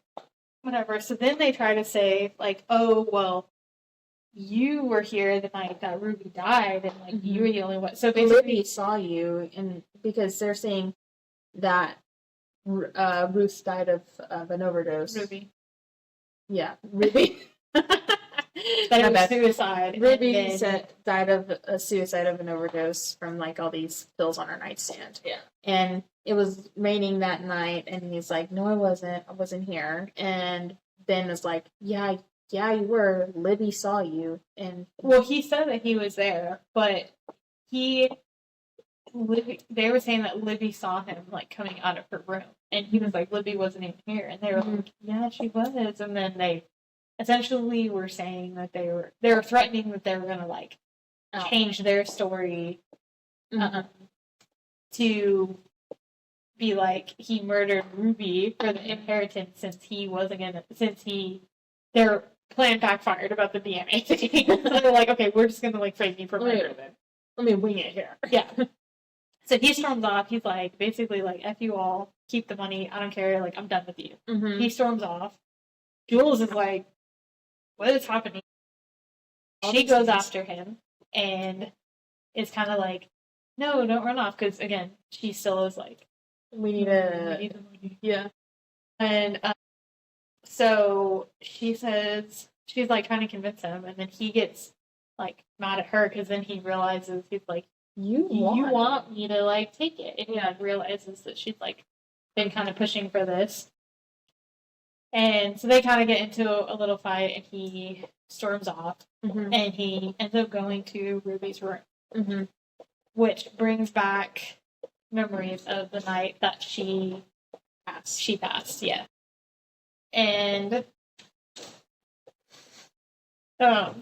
"Whatever." So then they try to say like, "Oh well, you were here the night that Ruby died, and like you were the only one." So basically, Libby saw you, and because they're saying that Ruth died of an overdose. Ruby, yeah, Ruby. that it was suicide. Ruby died of a suicide of an overdose from like all these pills on her nightstand. Yeah, and it was raining that night, and he's like, "No, I wasn't. I wasn't here." And Ben was like, "Yeah, you were. Libby saw you." And well, he said that he was there, but they were saying that Libby saw him like coming out of her room, and he was like, "Libby wasn't even here," and they were like, "Yeah, she was." And then they essentially were saying that they were threatening that they were gonna like change their story to be like he murdered Ruby for the inheritance their plan backfired about the DNA thing. So they're like, "Okay, we're just gonna like frame you for murder then. Let me wing it here." Yeah. So he storms off. He's like, basically like, "F you all, keep the money. I don't care. Like, I'm done with you." Mm-hmm. He storms off. Jules is like, "What is happening?" She goes after him and is kind of like, "No, don't run off," because again, she still is like, we need the money. Yeah. And so she says, she's like trying to convince him, and then he gets like mad at her because then he realizes he's like, you want me to like take it, and he like realizes that she's like been kind of pushing for this, and so they kind of get into a little fight, and he storms off, and he ends up going to Ruby's room, which brings back memories of the night that she passed, yeah. And so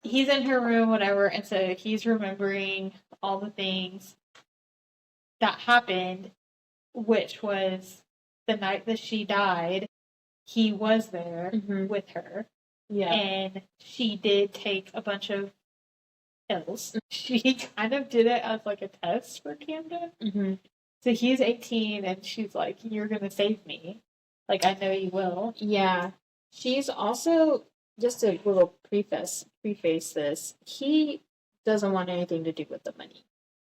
he's in her room, whatever, and so he's remembering all the things. that happened, which was the night that she died. He was there Mhm. with her, Yeah. and she did take a bunch of pills. She kind of did it as like a test for Camden. Mm-hmm. So he's 18, and she's like, "You're gonna save me. Like, I know you will." Yeah. She's also, just a little preface this. He doesn't want anything to do with the money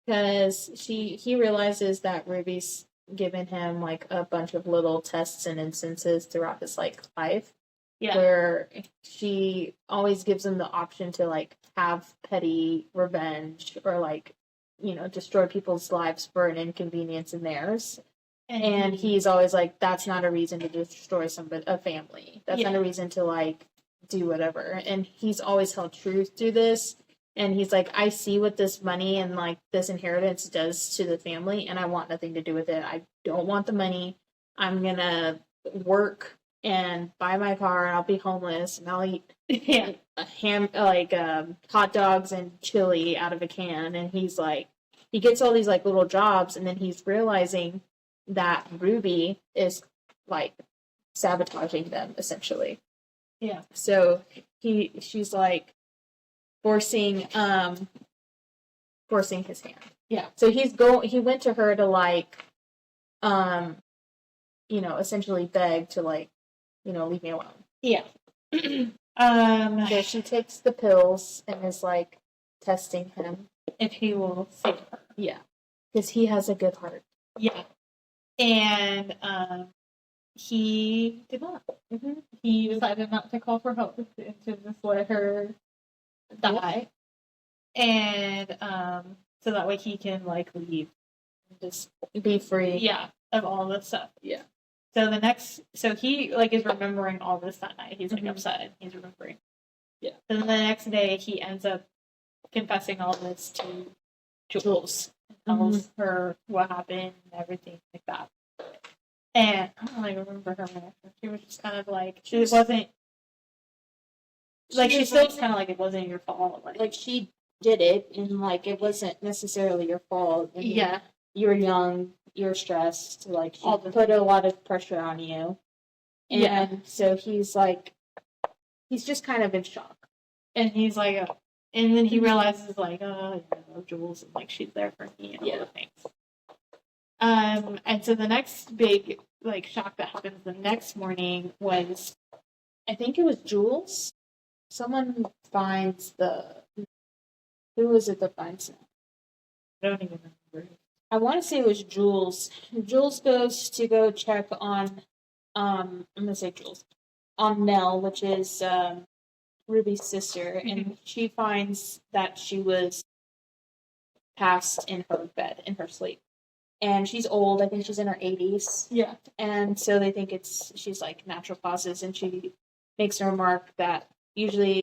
because he realizes that Ruby's given him like a bunch of little tests and instances throughout his like life Yeah. where she always gives him the option to like have petty revenge or like, you know, destroy people's lives for an inconvenience in theirs. And he's always like, that's not a reason to destroy a family. That's not a reason to like do whatever. And he's always held truth through this. And he's like, I see what this money and like this inheritance does to the family, and I want nothing to do with it. I don't want the money. I'm gonna work and buy my car, and I'll be homeless, and I'll eat hot dogs and chili out of a can. And he's like, he gets all these like little jobs, and then he's realizing that Ruby is like sabotaging them essentially. Yeah. So she's like forcing his hand. Yeah. So he went to her to like you know, essentially beg to like, you know, leave me alone. Yeah. So she takes the pills and is like testing him if he will save her. Yeah. Because he has a good heart. Yeah. And he did not. Mm-hmm. He decided not to call for help and to just let her die. Yeah. And so that way he can like leave and just be free. Yeah, of all this stuff. Yeah. So he like is remembering all this that night. He's like upset. He's remembering. Yeah. Then the next day he ends up confessing all this to Jules. Tells her what happened and everything like that. And I don't really remember her reaction. She was just kind of like it wasn't like she still was kind of like it wasn't your fault. Like she did it and like it wasn't necessarily your fault. I mean, yeah. You were young, you were stressed, like she put a lot of pressure on you. And so he's like he's just kind of in shock. And he's like and then he realizes like, oh, you know, Jules is like she's there for me and all the things. And so the next big like shock that happens the next morning was, I think it was Jules. Someone finds who was it that finds him? I don't even remember. I want to say it was Jules. Jules goes to go check on I'm gonna say Jules on Nell, which is Ruby's sister, and she finds that she was passed in her bed, in her sleep. And she's old, I think she's in her 80s. Yeah. And so they think she's like natural causes, and she makes a remark that usually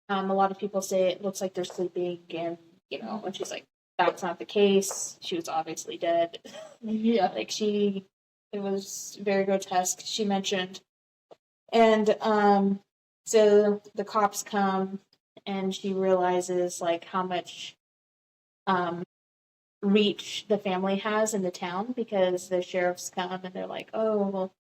a lot of people say it looks like they're sleeping, and, you know, and she's like, that's not the case. She was obviously dead. Yeah. Like it was very grotesque, she mentioned. And, so the cops come and she realizes like how much reach the family has in the town because the sheriffs come and they're like, oh, well,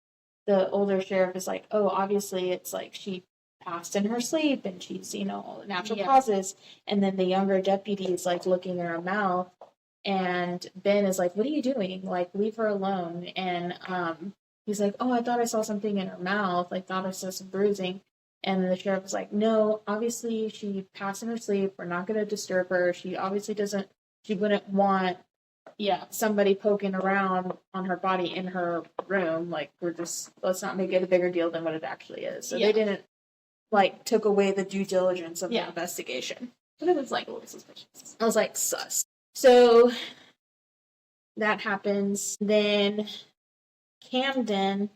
the older sheriff is like, oh, obviously it's like she passed in her sleep and she's, you know, natural causes. And then the younger deputy is like looking in her mouth and Ben is like, what are you doing? Like, leave her alone. And he's like, oh, I thought I saw something in her mouth. Like, thought I saw some bruising. And the sheriff was like, no, obviously she passed in her sleep. We're not going to disturb her. She obviously she wouldn't want, somebody poking around on her body in her room. Like, let's not make it a bigger deal than what it actually is. So they didn't, like, took away the due diligence of the investigation. But it was, like, a little suspicious. I was like, sus. So that happens. Then Camden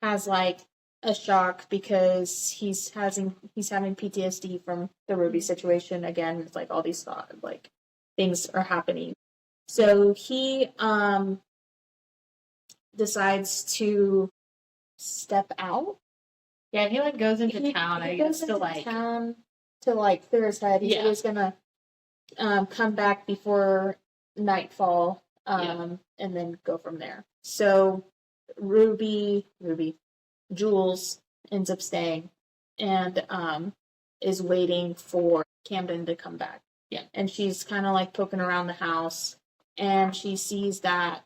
has, like, a shock because he's having PTSD from the Ruby situation. Again, it's like all these like things are happening. So he decides to step out. Yeah, he like goes into town. I guess town to like clear his head. He was gonna come back before nightfall and then go from there. So Jules ends up staying and is waiting for Camden to come back. Yeah. And she's kind of like poking around the house, and she sees that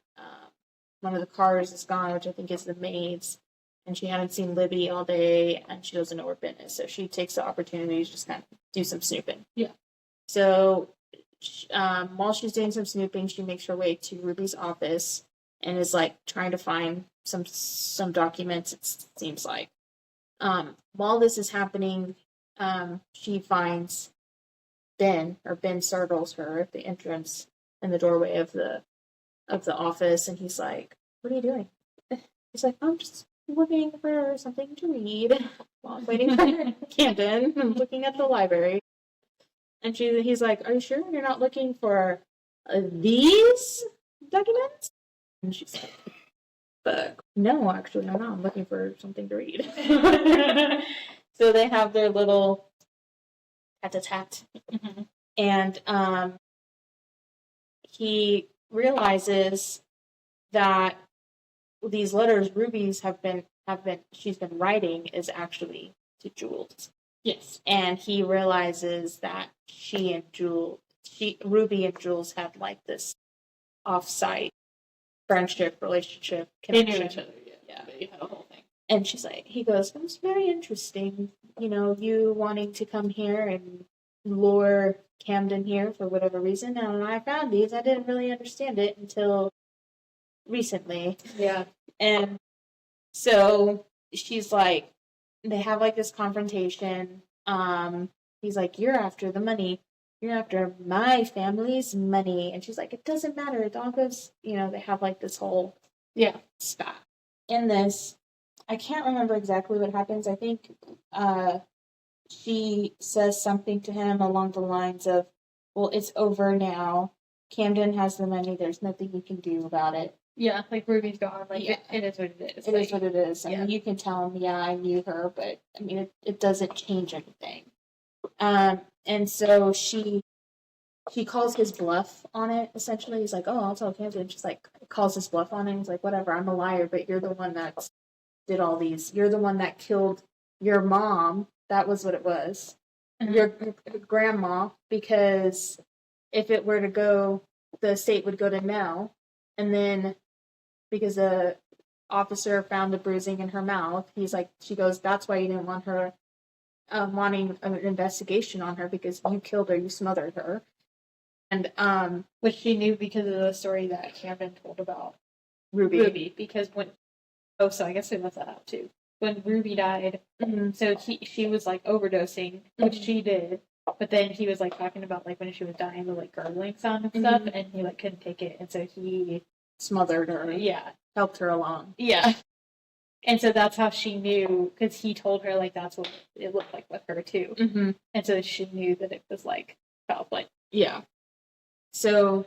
one of the cars is gone, which I think is the maid's, and she hadn't seen Libby all day, and she doesn't know where Ben is. So she takes the opportunity to just kind of do some snooping. Yeah. So while she's doing some snooping, she makes her way to Ruby's office and is like trying to find some documents. It seems like while this is happening, she finds Ben startles her at the entrance in the doorway of the office, and he's like, "What are you doing?" He's like, "I'm just looking for something to read while I'm waiting for Camden. I'm looking at the library." And he's like, "Are you sure you're not looking for these documents?" And she's like, "But no, actually, I'm not. I'm looking for something to read." So they have their little tat-a-tat. Mm-hmm. And he realizes that these letters Ruby's she's been writing is actually to Jules. Yes. And he realizes that Ruby and Jules had like this off-site friendship, relationship, They connection. knew each other. Yeah. They had a whole thing. And he goes, "It was very interesting, you wanting to come here and lure Camden here for whatever reason. And when I found these, I didn't really understand it until recently." Yeah. And so she's like, they have like this confrontation. He's like, "You're after the money. You're after my family's money." And she's like, "It doesn't matter. It all goes," they have like this whole spat. In this, I can't remember exactly what happens. I think she says something to him along the lines of, "Well, it's over now. Camden has the money. There's nothing you can do about it." Yeah, like Ruby's gone. Like Yeah. it is what it is. It is what it is. I Yeah. mean, you can tell him, "Yeah, I knew her," but I mean, it doesn't change anything. And so she calls his bluff on it. Essentially, he's like, "Oh, I'll tell Camden." She's like, calls his bluff on it. He's like, "Whatever, I'm a liar, but you're the one that did all these. You're the one that killed your mom." That was what it was. Mhm. Your grandma, because if it were to go, the estate would go to Nell, and then because the officer found the bruising in her mouth, she goes, "That's why you didn't want her wanting an investigation on her, because you killed her, you smothered her." And Which she knew because of the story that Camden told about Ruby. Because so I guess we left that out too. When Ruby died, Mhm. so she was like overdosing, which Mhm. she did. But then he was like talking about like when she was dying, the like gurgling sound and stuff, Mhm. and he like couldn't take it, and so he Smothered her, helped her along. yeah. And so that's how she knew, because he told her like that's what it looked like with her too, Mm-hmm. and so she knew that it was like foul play. Yeah. So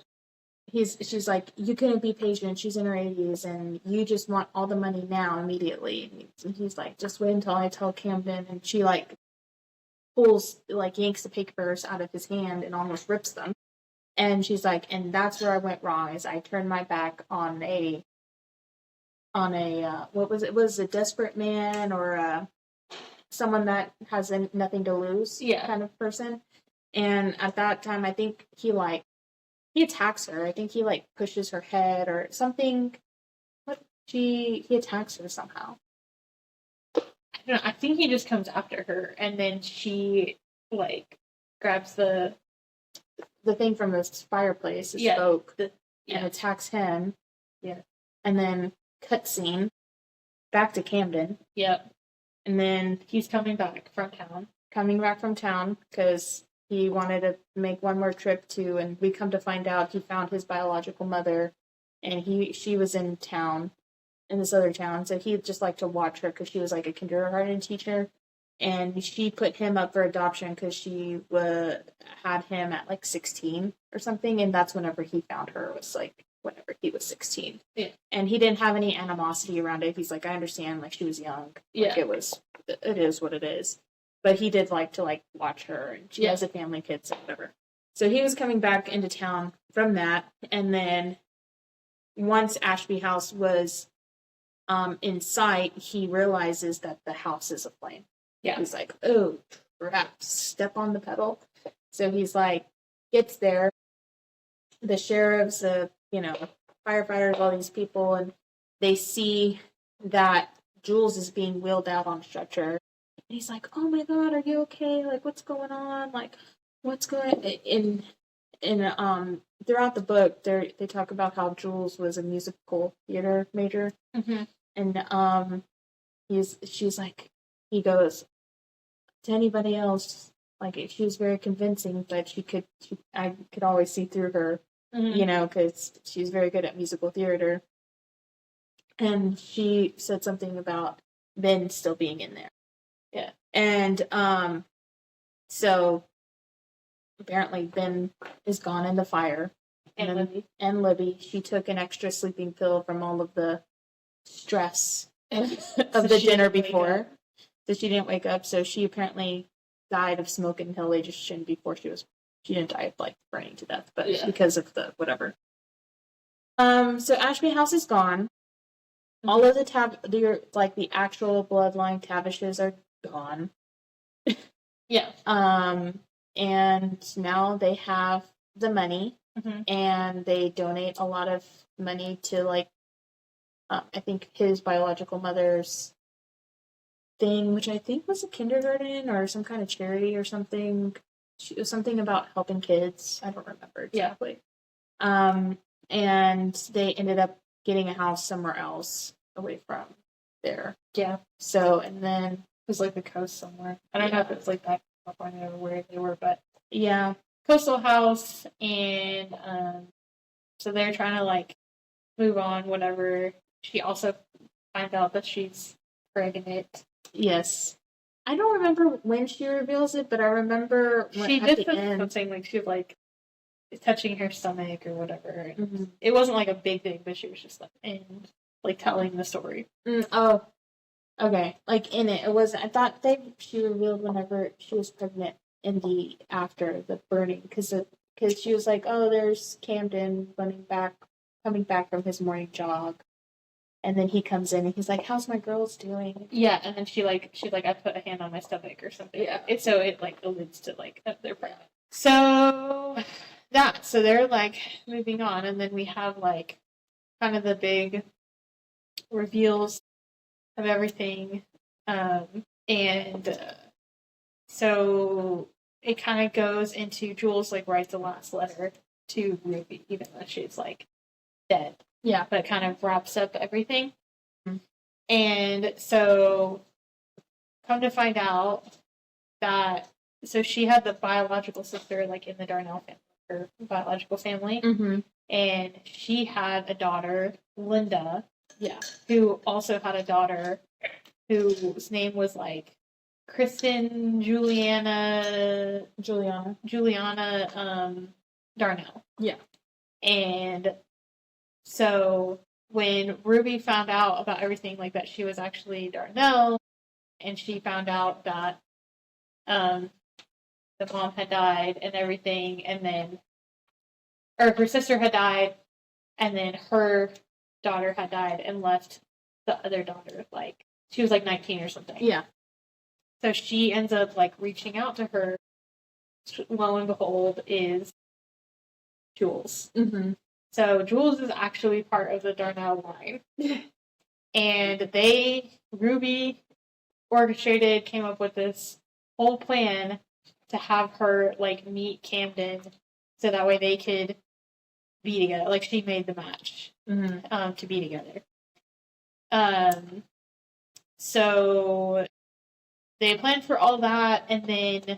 she's like, "You couldn't be patient. She's in her 80s, and you just want all the money now, immediately." And he's like, "Just wait until I tell Camden." And she like yanks the papers out of his hand and almost rips them. And she's like, "And that's where I went wrong, is I turned my back on a what was it? Was a desperate man, or someone that has nothing to lose, kind of person." And at that time, I think he attacks her. I think he like pushes her head or something. He attacks her somehow. I don't know. I think he just comes after her, and then she like grabs the thing from this fireplace, the smoke, and attacks him. Yeah. And then cutscene back to Camden. Yep. And then He's coming back from town. Because he wanted to make one more trip and we come to find out he found his biological mother, and she was in town, in this other town, so he just liked to watch her because she was like a kindergarten teacher, and she put him up for adoption because she had him at like 16 or something, and that's whenever he found her, was like whenever he was 16. Yeah. And he didn't have any animosity around it. He's like, "I understand, like she was young. Like, it is what it is." But he did like to like watch her, and she has a family, kids, and whatever. So he was coming back into town from that, and then once Ashby House was in sight, he realizes that the house is aflame. Yeah. He's like, oh, crap, step on the pedal. So he's like, gets there. The sheriffs, firefighters, all these people, and they see that Jules is being wheeled out on a stretcher. And he's like, oh my God, are you okay? Like, what's going on? Like, what's going in throughout the book, they talk about how Jules was a musical theater major. Mm-hmm. And she's like, he goes, to anybody else, like, she was very convincing, but I could always see through her, Mm-hmm. because she's very good at musical theater. And she said something about Ben still being in there. Yeah. And so apparently Ben is gone in the fire. And Libby, she took an extra sleeping pill from all of the stress of the dinner before. So she didn't wake up. So she apparently died of smoke and inhalation before she didn't die of like burning to death, but because of the whatever. So Ashby House is gone. Mm-hmm. All of the actual bloodline Tavishes are gone. Yeah. And now they have the money, mm-hmm. and they donate a lot of money to I think his biological mother's thing, which I think was a kindergarten or some kind of charity or something. It was something about helping kids. I don't remember exactly. Yeah. And they ended up getting a house somewhere else away from there. Yeah. So, and then it was like the coast somewhere. I don't know if it was like that California or where they were, but yeah, coastal house, and so they're trying to like move on, whatever. She also finds out that she's pregnant. Yes. I don't remember when she reveals it, but I remember she did something like she was like touching her stomach or whatever. Mm-hmm. It wasn't like a big thing, but she was just like telling the story. Oh, okay. Like in it was. I thought she revealed whenever she was pregnant after the burning, because she was like, oh, there's Camden coming back from his morning jog. And then he comes in and he's like, how's my girls doing? Yeah, and then she's like, I put a hand on my stomach or something. Yeah. So it like alludes to like they're pregnant. So they're like moving on, and then we have like kind of the big reveals of everything. So it kind of goes into Jules like writes the last letter to Ruby, even though she's like dead. Yeah, but it kind of wraps up everything. Mm-hmm. And so, come to find out that, so she had the biological sister, like in the Darnell family, her biological family. Mm-hmm. And she had a daughter, Linda, who also had a daughter whose name was like Kristen Juliana Darnell. Yeah. And so when Ruby found out about everything, like that she was actually Darnell, and she found out that the mom had died and everything, and then, or her sister had died, and then her daughter had died and left the other daughter, like, she was like 19 or something. Yeah. So she ends up like reaching out to her. Lo and behold, is Jules. Mm-hmm. So Jules is actually part of the Darnell line. And Ruby came up with this whole plan to have her like meet Camden so that way they could be together. Like she made the match to be together. So they planned for all that, and then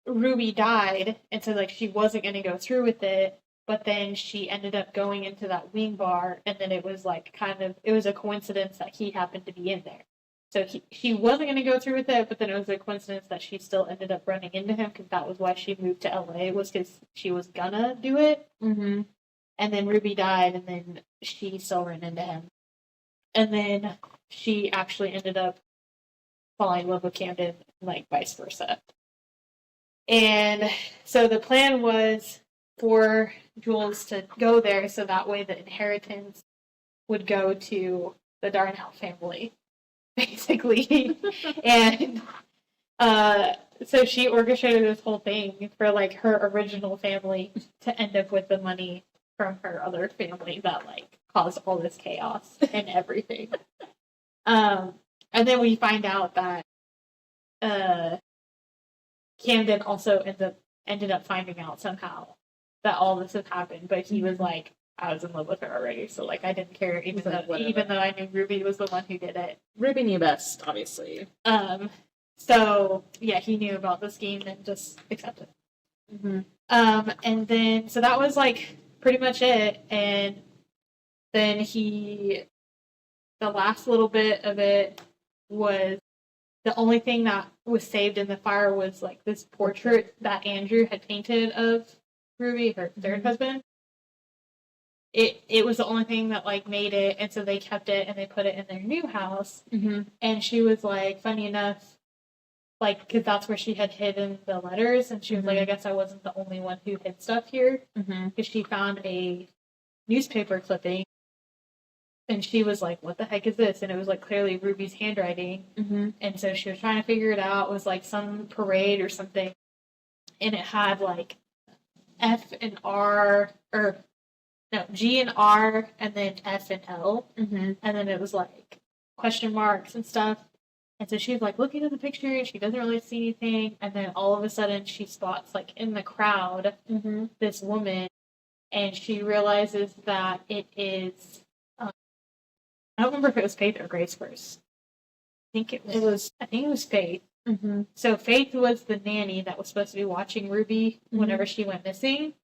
Ruby died, and so like she wasn't going to go through with it, but then she ended up going into that wing bar, and then it was like it was a coincidence that he happened to be in there. So she wasn't going to go through with it, but then it was a coincidence that she still ended up running into him, because that was why she moved to LA, was because she was gonna do it. Mm-hmm. And then Ruby died, and then she still ran into him. And then she actually ended up falling in love with Camden, like vice versa. And so the plan was for Jules to go there so that way the inheritance would go to the Darnell family, basically. And so she orchestrated this whole thing for like her original family to end up with the money from her other family that like caused all this chaos and everything. And then we find out that Camden also ended up finding out somehow that all this had happened, but he was like, I was in love with her already, so like I didn't care, even though I knew Ruby was the one who did it. Ruby knew best, obviously. So yeah, he knew about the scheme and just accepted it. Mm-hmm. And then so that was like pretty much it, and then the last little bit of it was the only thing that was saved in the fire was like this portrait that Andrew had painted of Ruby, her third husband. It was the only thing that like made it, and so they kept it and they put it in their new house. Mm-hmm. And she was like, funny enough, like because that's where she had hidden the letters, and she was like, I guess I wasn't the only one who hid stuff here, because she found a newspaper clipping. And she was like, what the heck is this? And it was like clearly Ruby's handwriting. Mm-hmm. And so she was trying to figure it out. It was like some parade or something. And it had like F and R, or no, G and R, and then F and L. Mm-hmm. And then it was like question marks and stuff. And so she's like looking at the picture and she doesn't really see anything. And then all of a sudden she spots like in the crowd this woman. And she realizes that it is... I don't remember if it was Faith or Grace first. I think it was Faith. Mm-hmm. So Faith was the nanny that was supposed to be watching Ruby whenever she went missing.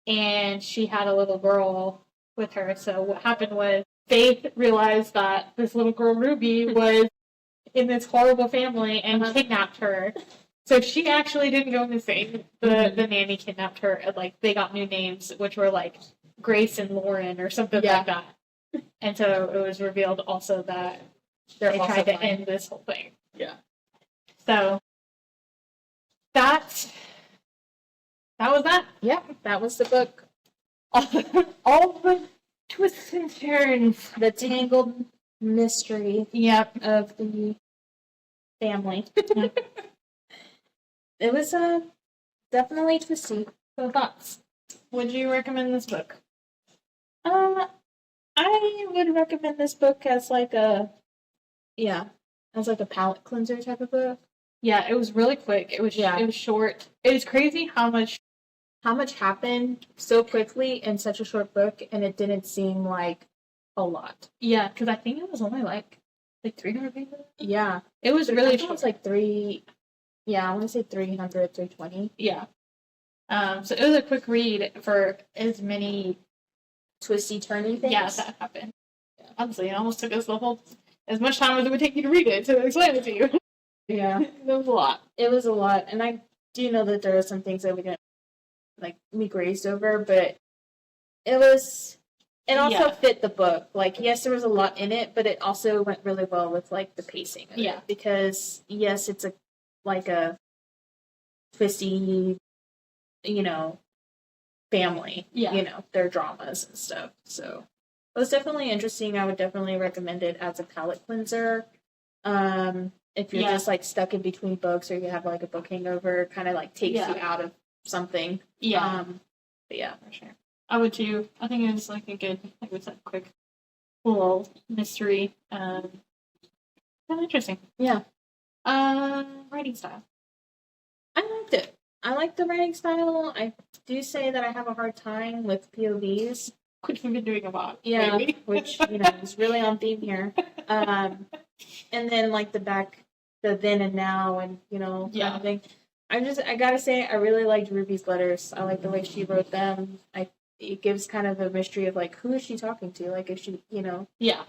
And she had a little girl with her. So what happened was Faith realized that this little girl Ruby was in this horrible family and kidnapped her. So she actually didn't go missing. The nanny kidnapped her, and like they got new names, which were like Grace and Lauren or something like that. And so it was revealed also that they tried to end this whole thing. Yeah. So that was that. Yeah, that was the book. All the twists and turns. The tangled mystery of the family. It was definitely twisty. So thoughts. Would you recommend this book? I would recommend this book as like a palate cleanser type of book. Yeah, it was really quick. It was short. It was crazy how much happened so quickly in such a short book, and it didn't seem like a lot. Yeah, because I think it was only like 300 pages. Yeah, it was really short. It was like 3. Yeah, I want to say 300, 320. Yeah. So it was a quick read for as many twisty turny things. Yeah, that happened. Yeah. Honestly, it almost took us as much time as it would take you to read it to explain it to you. Yeah. It was a lot. It was a lot. And I do know that there are some things that we grazed over, but it also fit the book. Like, yes, there was a lot in it, but it also went really well with like the pacing of it. Because yes, it's a twisty, family, their dramas and stuff. So it was definitely interesting. I would definitely recommend it as a palate cleanser. If you're just like stuck in between books, or you have like a book hangover, kind of like takes you out of something. Yeah. But yeah, for sure. I would too. I think it was like a good, like we said, quick little mystery. Kind of interesting. Yeah. Writing style. I liked it. I like the writing style. I do say that I have a hard time with POVs. Which we've been doing a lot. Yeah, which, is really on theme here. And then, like, the then and now and, everything. I gotta say, I really liked Ruby's letters. I like the way she wrote them. It gives kind of a mystery of, like, who is she talking to? Like, if she, Yeah.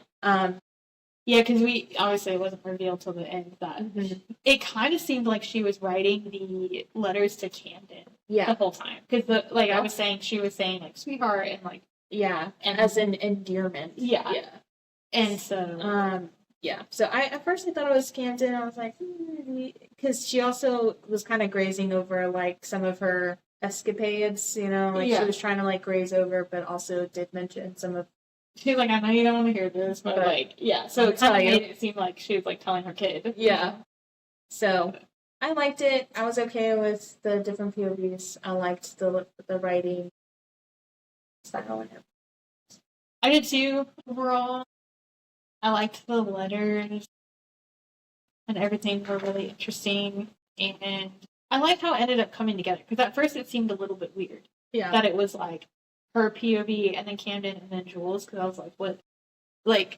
Yeah, because obviously it wasn't revealed till the end that it kind of seemed like she was writing the letters to Camden the whole time. Because, I was saying, she was saying, like, sweetheart and, like, and as an endearment. Yeah. And so... So at first I thought it was Camden. I was like, because she also was kind of grazing over, like, some of her escapades, you know, like she Yeah. was trying to like graze over, but also did mention some of. She's like, I know you don't want to hear this, but But like, yeah. So I'll it kind tell of you. made it seem like she was like telling her kid. Yeah. So I liked it. I was okay with the different POVs. I liked the writing style and everything. I did too. Overall, I liked the letters and everything were really interesting, and I like how it ended up coming together because at first it seemed a little bit weird Yeah. that it was like her POV and then Camden and then Jules because I was like, what? Like,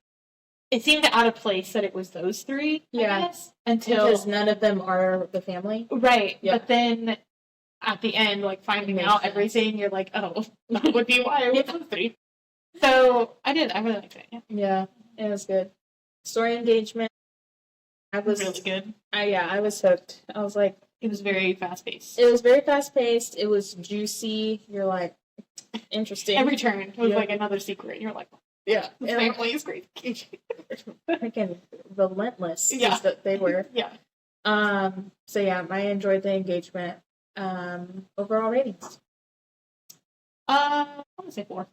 it seemed out of place that it was those three. Yeah. I guess, until Because none of them are the family. right, Yeah. but then at the end, like finding Makes out sense. everything, you're like, oh, that would be why it was those three. So I really liked it. Yeah. Yeah, it was good. Story engagement. I It was was really good. I was hooked. I was like, It was very fast paced. it was very fast paced. It was juicy. You're like, interesting. Every turn was Yeah. like another secret. You're like, yeah, the and family is great. freaking relentless. is Yeah. that they were. Yeah. So yeah, I enjoyed the engagement. Overall ratings. I want to say 4.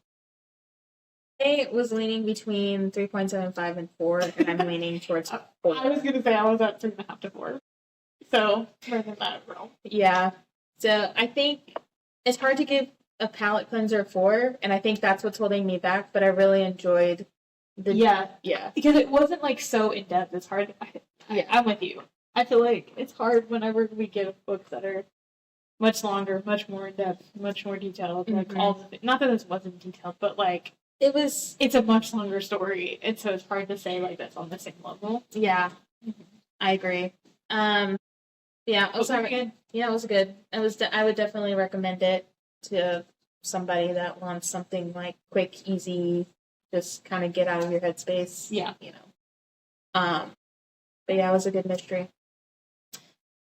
I was leaning between 3.75 and 4, and I'm leaning towards 4. I was gonna say I was at 3.5 to 4. So more than that overall. Yeah. So I think it's hard to give a palate cleanser 4, and I think that's what's holding me back, but I really enjoyed the Yeah, yeah. because it wasn't like so in depth. It's hard. Yeah. I'm with you. I feel like it's hard whenever we get books that are much longer, much more in depth, much more detailed. Like Mhm. all the not that this wasn't detailed, but like It was it's a much longer story, and so it's hard to say like that's on the same level. yeah. I agree. Yeah, it was Okay. good. Yeah, it was good. I would definitely recommend it to somebody that wants something like quick, easy, just kind of get out of your headspace. Yeah. You know. But yeah, it was a good mystery.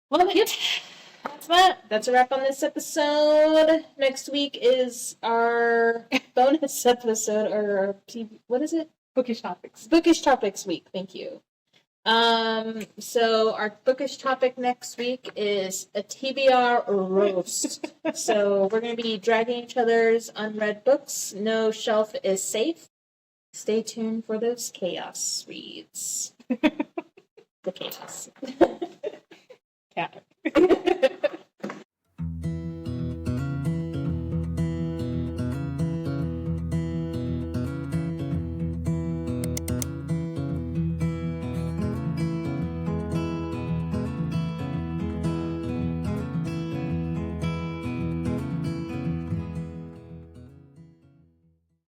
Well, that's that. That's a wrap on this episode. Next week is our bonus episode, or our what is it? Bookish topics. Bookish Topics week. Thank you. So our bookish topic next week is a TBR roast. So we're going to be dragging each other's unread books. No shelf is safe. Stay tuned for those chaos reads. The chaos. Yeah.